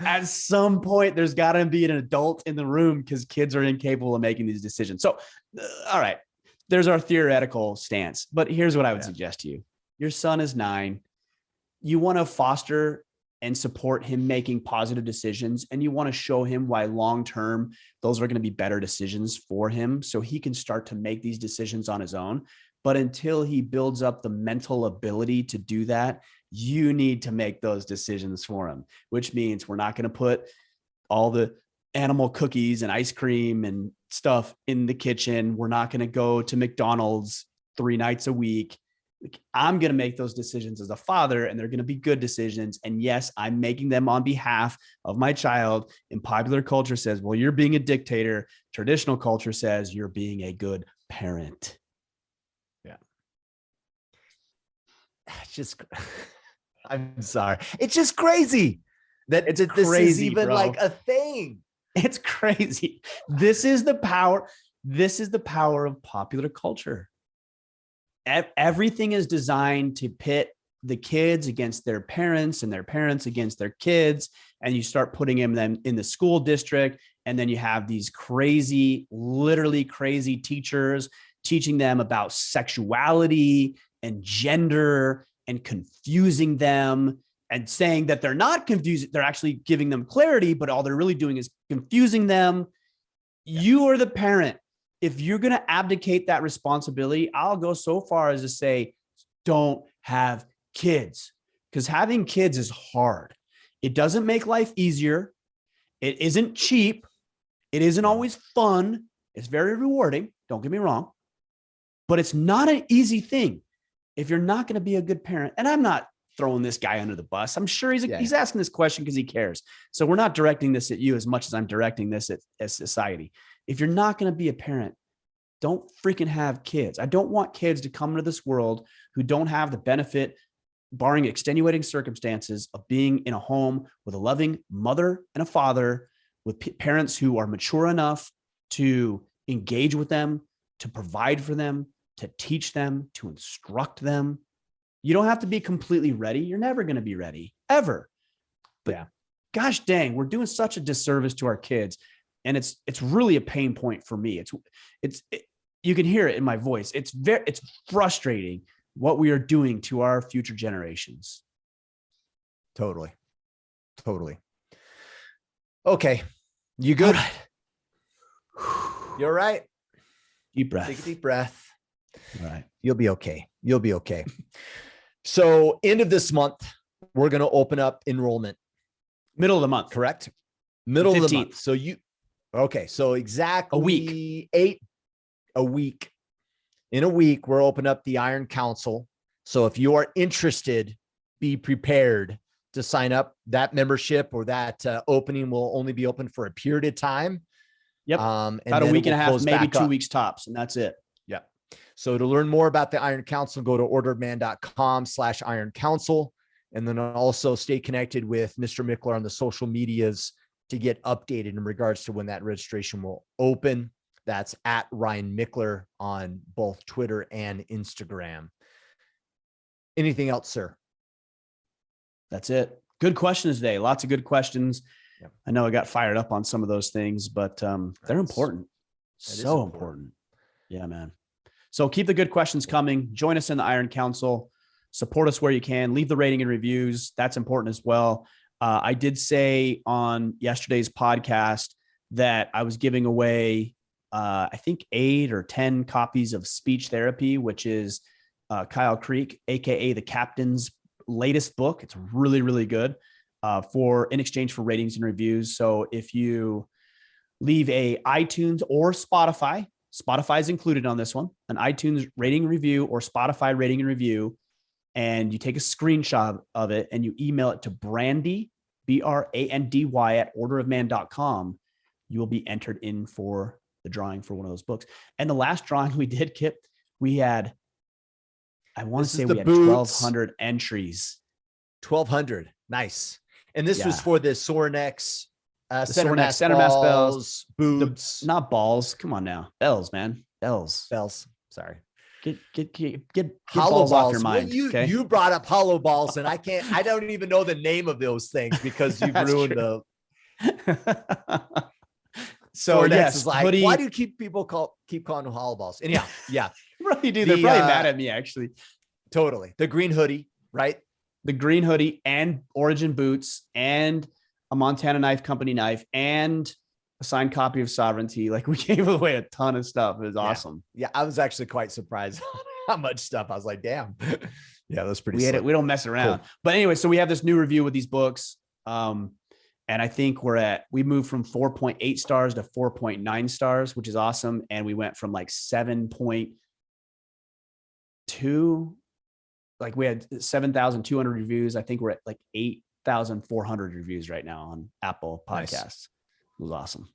at some point there's got to be an adult in the room because kids are incapable of making these decisions. So, all right, there's our theoretical stance. But here's what I would suggest to you. Your son is 9. You want to foster and support him making positive decisions. And you want to show him why long-term, those are going to be better decisions for him. So he can start to make these decisions on his own. But until he builds up the mental ability to do that, you need to make those decisions for him, which means we're not going to put all the animal cookies and ice cream and stuff in the kitchen. We're not going to go to McDonald's 3 nights a week. I'm going to make those decisions as a father, and they're going to be good decisions. And yes, I'm making them on behalf of my child. And popular culture says, well, you're being a dictator. Traditional culture says you're being a good parent. Yeah. It's just, I'm sorry. It's just crazy that this is even like a thing. It's crazy. This is the power. This is the power of popular culture. Everything is designed to pit the kids against their parents and their parents against their kids. And you start putting them in the school district. And then you have these crazy, literally crazy teachers teaching them about sexuality and gender and confusing them and saying that they're not confused. They're actually giving them clarity, but all they're really doing is confusing them. You are the parent. if you're going to abdicate that responsibility, I'll go so far as to say, don't have kids, because having kids is hard. It doesn't make life easier. It isn't cheap. It isn't always fun. It's very rewarding. Don't get me wrong, but it's not an easy thing if you're not going to be a good parent. And I'm not throwing this guy under the bus. I'm sure he's asking this question because he cares. So we're not directing this at you as much as I'm directing this at society. If you're not going to be a parent, don't freaking have kids. I don't want kids to come into this world who don't have the benefit, barring extenuating circumstances, of being in a home with a loving mother and a father, with parents who are mature enough to engage with them, to provide for them, to teach them, to instruct them. You don't have to be completely ready. You're never going to be ready, ever. But gosh dang, we're doing such a disservice to our kids. And it's really a pain point for me. You can hear it in my voice. It's frustrating what we are doing to our future generations. Totally. Okay. You good? All right. You're right. Deep breath. Take a deep breath. All right. You'll be okay. So end of this month, we're going to open up enrollment. Middle of the month. Correct? Middle of the 15th. month. So exactly a week. In a week, we're opening up the Iron Council. So if you are interested, be prepared to sign up. That membership or that opening will only be open for a period of time. Yep. And about a week and a half, maybe 2 weeks tops. And that's it. Yeah. So to learn more about the Iron Council, go to orderedman.com/Iron Council. And then also stay connected with Mr. Mickler on the social medias to get updated in regards to when that registration will open. That's at Ryan Mickler on both Twitter and Instagram. Anything else, sir? That's it. Good questions today. Lots of good questions. Yep. I know I got fired up on some of those things, but they're important. So important. Yeah, man. So keep the good questions coming. Join us in the Iron Council. Support us where you can. Leave the rating and reviews. That's important as well. I did say on yesterday's podcast that I was giving away, I think 8 or 10 copies of Speech Therapy, which is Kyle Creek, AKA the Captain's latest book. It's really, really good in exchange for ratings and reviews. So if you leave a iTunes or Spotify is included on this one, an iTunes rating and review or Spotify rating and review, and you take a screenshot of it and you email it to Brandy, Brandy at orderofman.com, you will be entered in for the drawing for one of those books. And the last drawing we did, Kip, we had, I want to say we had 1,200 entries. 1,200. Nice. And this was for the Sorinex, center mass bells, boots. Not balls. Come on now. Bells, man. Bells. Sorry. Get hollow balls off balls. your mind. Well, you brought up hollow balls, and I don't even know the name of those things because you've ruined the. So yes, is like, hoodie. Why do you keep calling them hollow balls? Anyhow, yeah, really do. They're probably mad at me, actually. Totally. The green hoodie, right? The green hoodie and Origin boots and a Montana Knife Company knife and a signed copy of Sovereignty. Like, we gave away a ton of stuff. It was awesome. Yeah, I was actually quite surprised how much stuff. I was like, damn. Yeah, that's pretty. We don't mess around. Cool. But anyway, so we have this new review with these books. And I think we moved from 4.8 stars to 4.9 stars, which is awesome. And we went from like 7.2, like we had 7,200 reviews. I think we're at like 8,400 reviews right now on Apple Podcasts. Nice. It was awesome.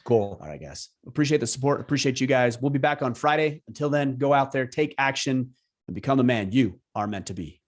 Cool. All right, guys. Appreciate the support. Appreciate you guys. We'll be back on Friday. Until then, go out there, take action, and become the man you are meant to be.